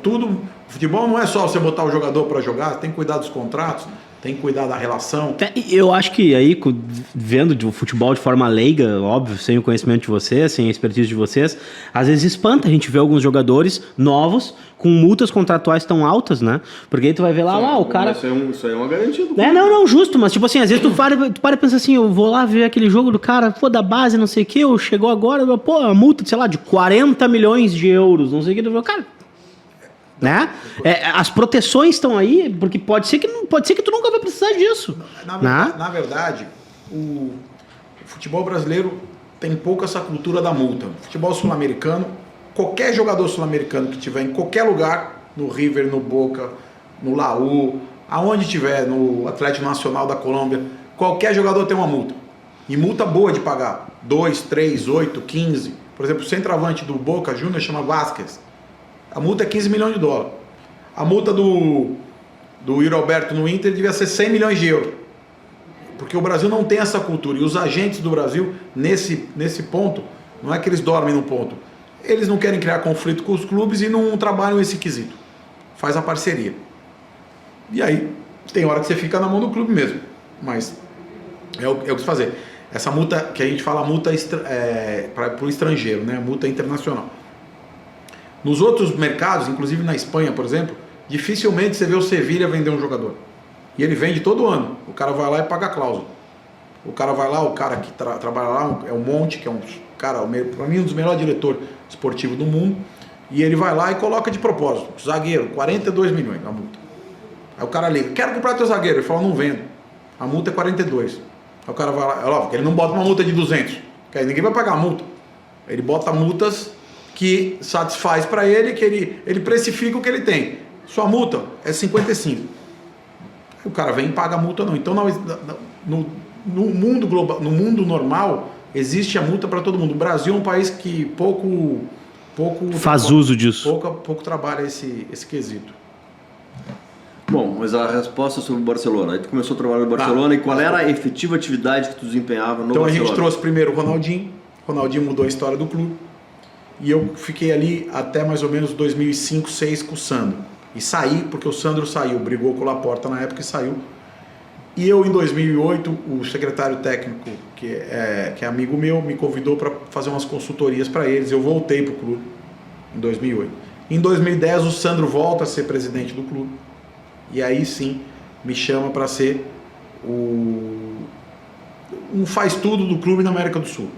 Futebol não é só você botar o jogador para jogar, tem que cuidar dos contratos, tem que cuidar da relação.
Eu acho que aí, vendo o futebol de forma leiga, óbvio, sem o conhecimento de vocês, sem a expertise de vocês, às vezes espanta a gente ver alguns jogadores novos com multas contratuais tão altas, né? Porque aí tu vai ver lá, o cara...
Isso aí é uma garantia do
Não, justo, mas tipo assim, às vezes tu para e pensa assim, eu vou lá ver aquele jogo do cara, pô, da base, não sei o que, chegou agora, pô, a multa, sei lá, de 40 milhões de euros, não sei o que, cara... Né? As proteções estão aí, porque pode ser que tu nunca vai precisar disso.
Na verdade, o futebol brasileiro tem pouco essa cultura da multa. Futebol sul-americano, qualquer jogador sul-americano que tiver em qualquer lugar, no River, no Boca, no Laú, aonde tiver, no Atlético Nacional da Colômbia, qualquer jogador tem uma multa. E multa boa de pagar. 2, 3, 8, 15. Por exemplo, o centroavante do Boca Juniors chama Vázquez. A multa é 15 milhões de dólares. A multa do Yuri Alberto no Inter devia ser 100 milhões de euros. Porque o Brasil não tem essa cultura. E os agentes do Brasil, nesse ponto, não é que eles dormem no ponto. Eles não querem criar conflito com os clubes e não trabalham esse quesito. Faz a parceria. E aí, tem hora que você fica na mão do clube mesmo. Mas é o que se fazer. Essa multa, que a gente fala multa para o estrangeiro, né? Multa internacional. Nos outros mercados, inclusive na Espanha, por exemplo, dificilmente você vê o Sevilha vender um jogador. E ele vende todo ano. O cara vai lá e paga a cláusula. O cara vai lá, o cara que trabalha lá é o Monte, que é um cara, para mim, um dos melhores diretores esportivos do mundo. E ele vai lá e coloca de propósito. Zagueiro, 42 milhões a multa. Aí o cara liga, quero comprar teu zagueiro. Ele fala, não vendo. A multa é 42. Aí o cara vai lá, é óbvio que ele não bota uma multa de 200. Porque aí ninguém vai pagar a multa. Ele bota multas que satisfaz para ele, que ele precifica o que ele tem. Sua multa é 55. O cara vem e paga a multa não. Então no mundo global, no mundo normal, existe a multa para todo mundo. O Brasil é um país que pouco
faz uso disso.
Pouco trabalha esse quesito.
Bom, mas a resposta sobre o Barcelona. Aí tu começou a trabalhar no Barcelona e qual era a efetiva atividade que tu desempenhava no Barcelona?
Então a gente trouxe primeiro o Ronaldinho. O Ronaldinho mudou a história do clube. E eu fiquei ali até mais ou menos 2005, 2006 com o Sandro. E saí, porque o Sandro saiu, brigou com o Laporta na época e saiu. E eu, em 2008, o secretário técnico, que é amigo meu, me convidou para fazer umas consultorias para eles. Eu voltei para o clube em 2008. Em 2010, o Sandro volta a ser presidente do clube. E aí sim, me chama para ser um faz-tudo do clube na América do Sul.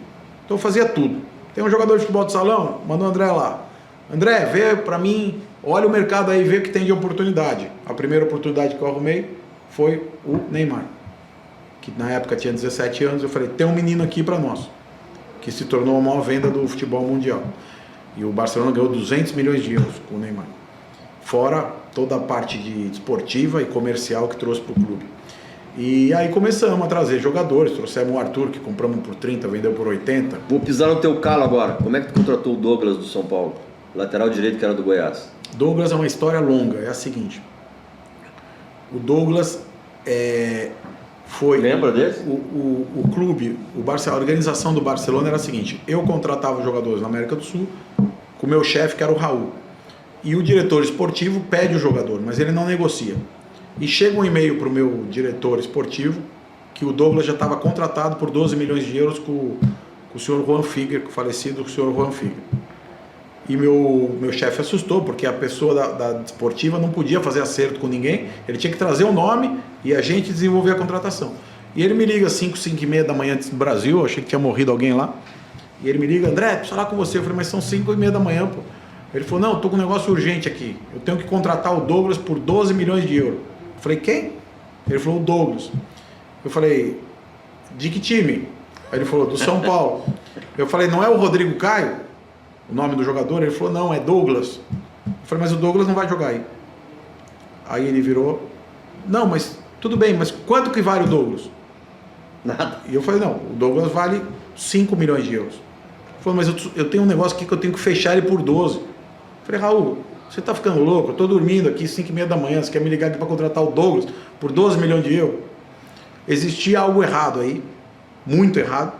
Então eu fazia tudo. Tem um jogador de futebol de salão, manda o André lá. André, vê para mim, olha o mercado aí, vê o que tem de oportunidade. A primeira oportunidade que eu arrumei foi o Neymar, que na época tinha 17 anos. Eu falei, tem um menino aqui para nós, que se tornou a maior venda do futebol mundial. E o Barcelona ganhou 200 milhões de euros com o Neymar. Fora toda a parte de esportiva e comercial que trouxe para o clube. E aí começamos a trazer jogadores, trouxemos o Arthur, que compramos por 30, vendeu por 80.
Vou pisar no teu calo agora. Como é que tu contratou o Douglas do São Paulo? Lateral direito que era do Goiás.
Douglas é uma história longa, é a seguinte. O Douglas foi...
Lembra desse?
O clube, a organização do Barcelona era a seguinte. Eu contratava os jogadores na América do Sul com o meu chefe, que era o Raul. E o diretor esportivo pede o jogador, mas ele não negocia. E chega um e-mail para o meu diretor esportivo que o Douglas já estava contratado por 12 milhões de euros com o senhor Juan Figuer, com o falecido senhor Juan Figuer. E meu chefe assustou, porque a pessoa da esportiva não podia fazer acerto com ninguém, ele tinha que trazer o nome e a gente desenvolver a contratação. E ele me liga 5 e meia da manhã do Brasil, eu achei que tinha morrido alguém lá, e ele me liga, André, preciso falar com você. Eu falei, mas são 5 e meia da manhã, pô. Ele falou, não, estou com um negócio urgente aqui, eu tenho que contratar o Douglas por 12 milhões de euros. Eu falei, quem? Ele falou, o Douglas. Eu falei, de que time? Aí ele falou, do São Paulo. Eu falei, não é o Rodrigo Caio? O nome do jogador? Ele falou, não, é Douglas. Eu falei, mas o Douglas não vai jogar aí. Aí ele virou, não, mas tudo bem, mas quanto que vale o Douglas?
Nada.
E eu falei, não, o Douglas vale 5 milhões de euros. Ele falou, mas eu tenho um negócio aqui que eu tenho que fechar ele por 12. Eu falei, Raul, você está ficando louco? Eu estou dormindo aqui 5 e meia da manhã, você quer me ligar aqui para contratar o Douglas por 12 milhões de euros? Existia algo errado aí, muito errado.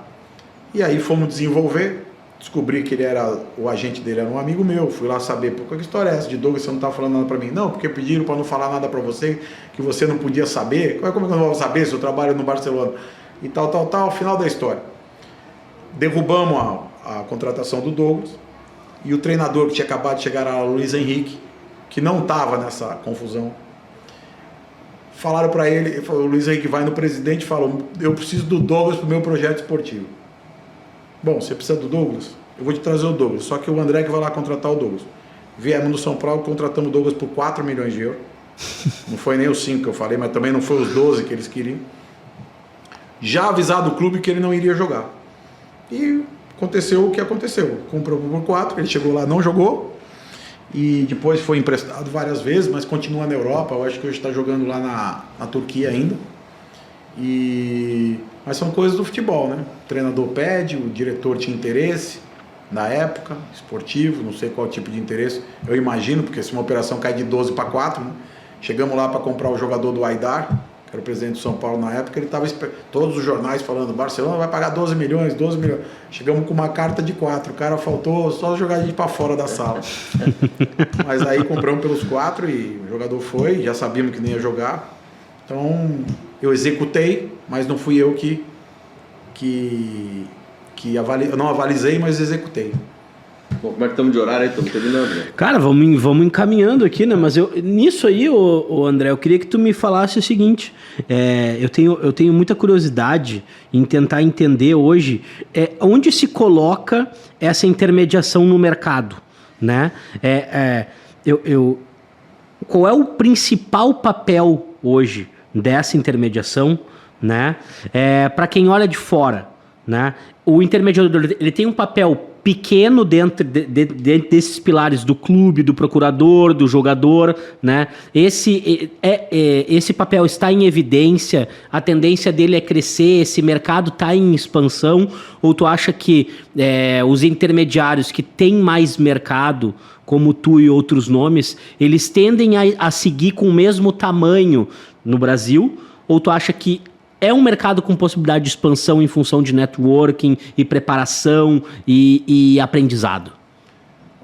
E aí fomos desenvolver. descobri que o agente dele era um amigo meu, fui lá saber, por que história é essa de Douglas, você não tá falando nada para mim? Não, porque pediram para não falar nada para você, que você não podia saber. Como é que eu não vou saber se eu trabalho no Barcelona? E tal, final da história. Derrubamos a contratação do Douglas, e o treinador que tinha acabado de chegar era o Luiz Henrique, que não estava nessa confusão. Falaram para ele, o Luiz Henrique vai no presidente e falou: eu preciso do Douglas para o meu projeto esportivo. Bom, você precisa do Douglas? Eu vou te trazer o Douglas, só que o André que vai lá contratar o Douglas. Viemos no São Paulo, contratamos o Douglas por 4 milhões de euros. Não foi nem os 5 que eu falei, mas também não foi os 12 que eles queriam. Já avisado o clube que ele não iria jogar. E aconteceu o que aconteceu. Comprou por 4, ele chegou lá, não jogou. E depois foi emprestado várias vezes, mas continua na Europa. Eu acho que hoje está jogando lá na Turquia ainda. Mas são coisas do futebol, né? O treinador pede, o diretor tinha interesse na época, esportivo, não sei qual tipo de interesse. Eu imagino, porque se uma operação cai de 12 para 4, né? Chegamos lá para comprar o jogador do Aidar, que era o presidente do São Paulo na época, ele estava todos os jornais falando: Barcelona vai pagar 12 milhões. Chegamos com uma carta de 4, o cara faltou só jogar a gente para fora da sala. Mas aí compramos pelos 4 e o jogador foi, já sabíamos que nem ia jogar. Então eu executei, mas não fui eu que não avalizei, mas executei.
Bom, como é que estamos de horário aí? Estamos terminando, né?
Cara, vamos encaminhando aqui, né? Mas nisso aí, ô André, eu queria que tu me falasse o seguinte. Eu tenho muita curiosidade em tentar entender hoje onde se coloca essa intermediação no mercado, né? Qual é o principal papel hoje dessa intermediação, né? Para quem olha de fora, né? O intermediador, ele tem um papel pequeno dentro desses pilares do clube, do procurador, do jogador, né? Esse papel está em evidência, a tendência dele é crescer, esse mercado está em expansão, ou tu acha que os intermediários que têm mais mercado, como tu e outros nomes, eles tendem a seguir com o mesmo tamanho no Brasil, ou tu acha que é um mercado com possibilidade de expansão em função de networking e preparação e aprendizado?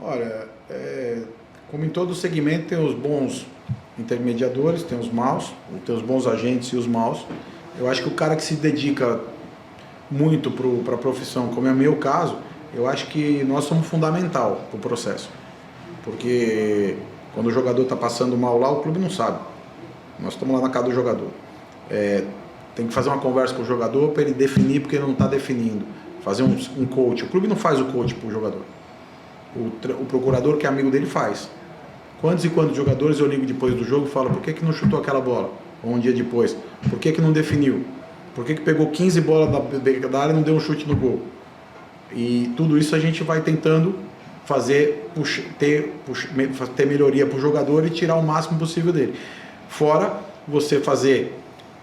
Olha, como em todo segmento tem os bons intermediadores, tem os maus, tem os bons agentes e os maus. Eu acho que o cara que se dedica muito para a profissão, como é o meu caso, eu acho que nós somos fundamental para o processo. Porque quando o jogador está passando mal lá, o clube não sabe. Nós estamos lá na casa do jogador. Tem que fazer uma conversa com o jogador para ele definir, porque ele não está definindo. Fazer um coach. O clube não faz o coach para o jogador. O procurador, que é amigo dele, faz. Quantos e quantos jogadores eu ligo depois do jogo e falo: por que não chutou aquela bola? Ou um dia depois. Por que não definiu? Por que pegou 15 bolas da área e não deu um chute no gol? E tudo isso a gente vai tentando ter melhoria para o jogador e tirar o máximo possível dele. Fora você fazer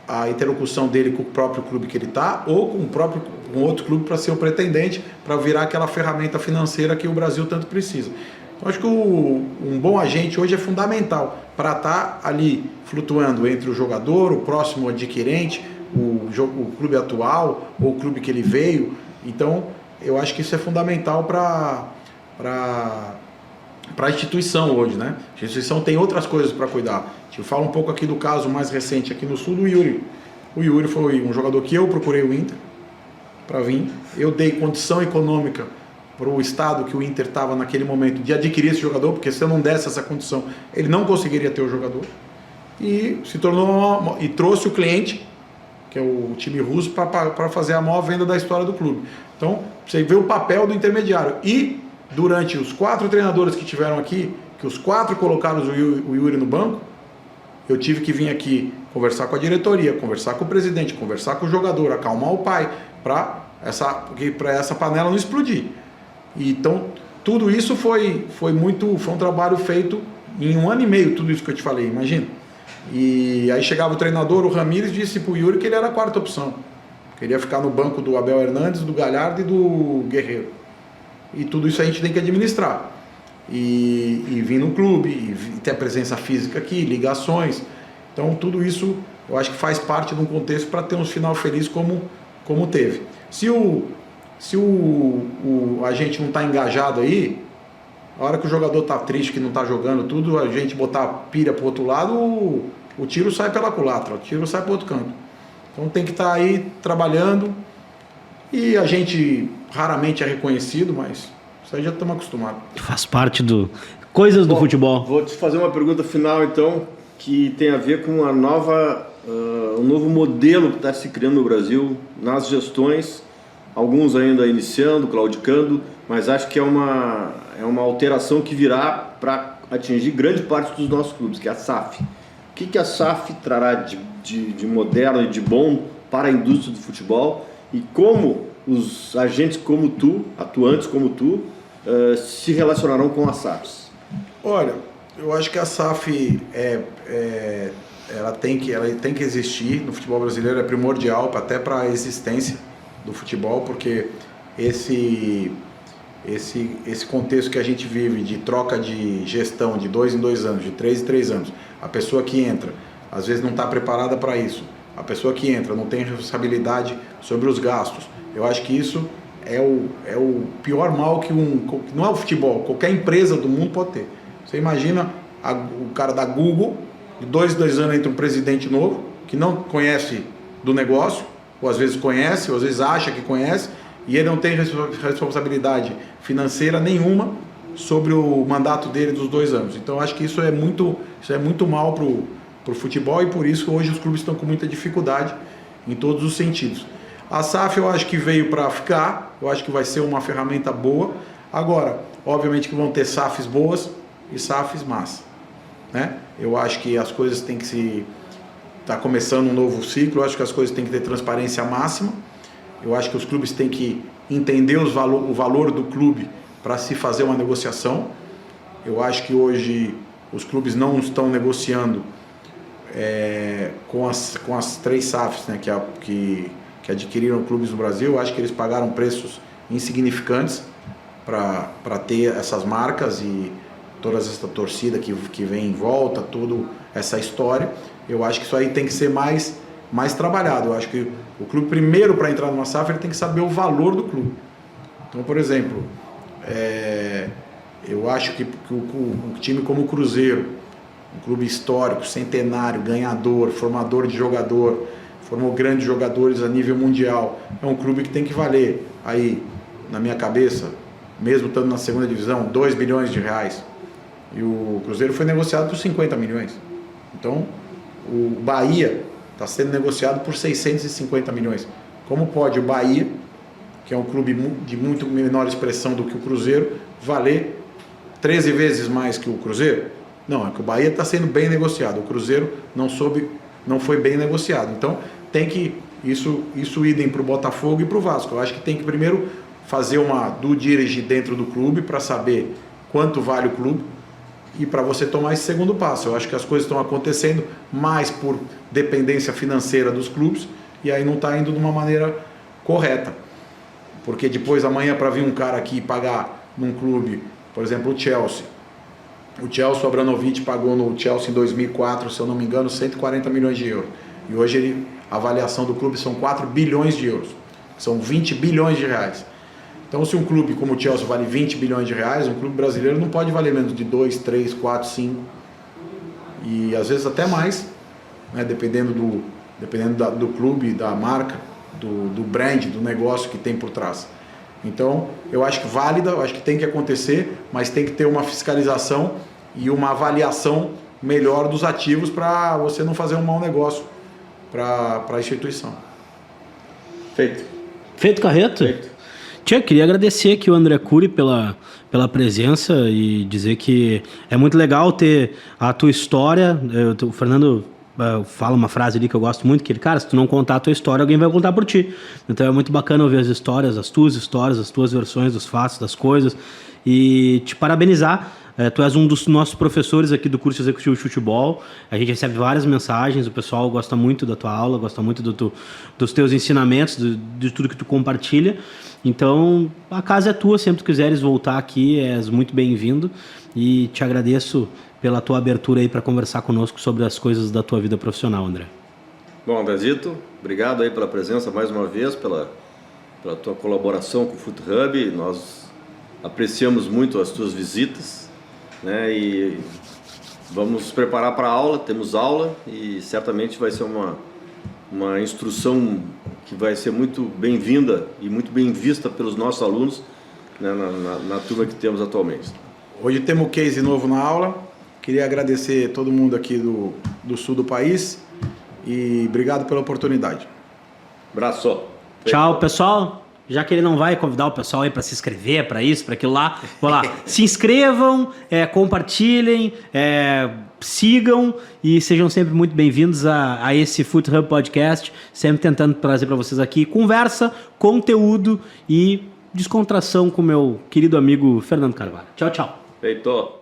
a interlocução dele com o próprio clube que ele está, ou com outro clube para ser o pretendente, para virar aquela ferramenta financeira que o Brasil tanto precisa. Então acho que um bom agente hoje é fundamental para estar ali flutuando entre o jogador, o próximo adquirente, o clube atual, ou o clube que ele veio. Então eu acho que isso é fundamental para a instituição hoje, né? A instituição tem outras coisas para cuidar. Eu falo um pouco aqui do caso mais recente aqui no Sul, do Yuri. O Yuri foi um jogador que eu procurei o Inter para vir. Eu dei condição econômica para o estado que o Inter estava naquele momento de adquirir esse jogador, porque se eu não desse essa condição, ele não conseguiria ter o jogador. E se tornou e trouxe o cliente, que é o time russo, para fazer a maior venda da história do clube. Então, você vê o papel do intermediário. E durante os 4 treinadores que tiveram aqui, que os 4 colocaram o Yuri no banco, eu tive que vir aqui conversar com a diretoria, conversar com o presidente, conversar com o jogador, acalmar o pai, para essa panela não explodir. E, então, tudo isso foi um trabalho feito em 1 ano e meio, tudo isso que eu te falei, imagina. E aí chegava o treinador, o Ramires, disse pro Yuri que ele era a 4ª opção. Queria ficar no banco do Abel Hernandes, do Galhardo e do Guerreiro. E tudo isso a gente tem que administrar. E vir no clube, e ter a presença física aqui, ligações. Então tudo isso eu acho que faz parte de um contexto para ter um final feliz como teve. Se o Se a gente não está engajado aí, a hora que o jogador está triste, que não está jogando tudo, a gente botar a pilha para o outro lado, o tiro sai pela culatra, o tiro sai para o outro canto. Então tem que estar aí trabalhando, e a gente raramente é reconhecido, mas isso aí já estamos acostumados.
Faz parte do coisas do futebol.
Vou te fazer uma pergunta final, então, que tem a ver com um novo modelo que está se criando no Brasil nas gestões, alguns ainda iniciando, claudicando, mas acho que é uma alteração que virá para atingir grande parte dos nossos clubes, que é a SAF. O que a SAF trará de moderno e de bom para a indústria do futebol, e como os agentes como tu, atuantes como tu, se relacionarão com as SAFs?
Olha, eu acho que a SAF ela tem que existir no futebol brasileiro, é primordial até para a existência do futebol, porque esse contexto que a gente vive de troca de gestão de 2 em 2 anos, de 3 em 3 anos, a pessoa que entra às vezes não está preparada para isso, a pessoa que entra não tem responsabilidade sobre os gastos. Eu acho que isso é o pior mal que não é o futebol, qualquer empresa do mundo pode ter. Você imagina o cara da Google, de 2 em 2 anos entra um presidente novo, que não conhece do negócio, ou às vezes conhece, ou às vezes acha que conhece, e ele não tem responsabilidade financeira nenhuma sobre o mandato dele dos 2 anos. Então eu acho que isso é muito mal para o futebol, e por isso hoje os clubes estão com muita dificuldade em todos os sentidos. A SAF eu acho que veio para ficar, eu acho que vai ser uma ferramenta boa. Agora, obviamente que vão ter SAFs boas e SAFs más, né? Eu acho que as coisas têm que está começando um novo ciclo, eu acho que as coisas têm que ter transparência máxima. Eu acho que os clubes têm que entender o valor do clube para se fazer uma negociação. Eu acho que hoje os clubes não estão negociando com as 3 SAFs, né, que adquiriram clubes no Brasil. Eu acho que eles pagaram preços insignificantes para ter essas marcas e toda essa torcida que vem em volta, toda essa história. Eu acho que isso aí tem que ser mais trabalhado. Eu acho que o clube, primeiro, para entrar numa SAF, ele tem que saber o valor do clube. Então, por exemplo, eu acho que um time como o Cruzeiro, um clube histórico, centenário, ganhador, formador de jogador, formou grandes jogadores a nível mundial, é um clube que tem que valer, aí, na minha cabeça, mesmo estando na segunda divisão, 2 bilhões de reais. E o Cruzeiro foi negociado por 50 milhões. Então, o Bahia está sendo negociado por 650 milhões. Como pode o Bahia, que é um clube de muito menor expressão do que o Cruzeiro, valer 13 vezes mais que o Cruzeiro? Não, é que o Bahia está sendo bem negociado. O Cruzeiro não foi bem negociado. Então, tem que isso idem para o Botafogo e para o Vasco. Eu acho que tem que primeiro fazer uma due diligence dentro do clube para saber quanto vale o clube e para você tomar esse segundo passo. Eu acho que as coisas estão acontecendo mais por dependência financeira dos clubes e aí não está indo de uma maneira correta. Porque depois amanhã para vir um cara aqui e pagar num clube, por exemplo, o Chelsea. O Chelsea, o Abramovich pagou no Chelsea em 2004, se eu não me engano, 140 milhões de euros. E hoje a avaliação do clube são 4 bilhões de euros. São 20 bilhões de reais. Então, se um clube como o Chelsea vale 20 bilhões de reais, um clube brasileiro não pode valer menos de 2, 3, 4, 5 e às vezes até mais, né? Dependendo do clube, da marca, do brand, do negócio que tem por trás. Então, eu acho que válida, eu acho que tem que acontecer, mas tem que ter uma fiscalização e uma avaliação melhor dos ativos para você não fazer um mau negócio para a instituição.
Feito, Carreto? Feito. Tia, queria agradecer aqui o André Cury pela presença e dizer que é muito legal ter a tua história. O Fernando fala uma frase ali que eu gosto muito, que ele, cara, se tu não contar a tua história, alguém vai contar por ti. Então é muito bacana ouvir as tuas versões dos fatos, das coisas, e te parabenizar. Tu és um dos nossos professores aqui do curso executivo de futebol. A gente recebe várias mensagens, o pessoal gosta muito da tua aula, gosta muito dos teus ensinamentos, de tudo que tu compartilha. Então, a casa é tua, sempre que tu quiseres voltar aqui, és muito bem-vindo. E te agradeço pela tua abertura aí para conversar conosco sobre as coisas da tua vida profissional, André.
Bom, Andrezito, obrigado aí pela presença mais uma vez, pela pela tua colaboração com o Foot Hub. Nós apreciamos muito as tuas visitas, né? E vamos nos preparar para a aula. Temos aula e certamente vai ser uma instrução que vai ser muito bem-vinda e muito bem vista pelos nossos alunos, né, na turma que temos atualmente.
Hoje temos um case novo na aula. Queria agradecer todo mundo aqui do sul do país e obrigado pela oportunidade.
Abraço.
Tchau, pessoal. Já que ele não vai convidar o pessoal aí para se inscrever, para isso, para aquilo lá, vou lá. Se inscrevam, compartilhem, sigam e sejam sempre muito bem-vindos a esse Foot Hub Podcast, sempre tentando trazer para vocês aqui conversa, conteúdo e descontração com meu querido amigo Fernando Carvalho. Tchau, tchau.
Feito.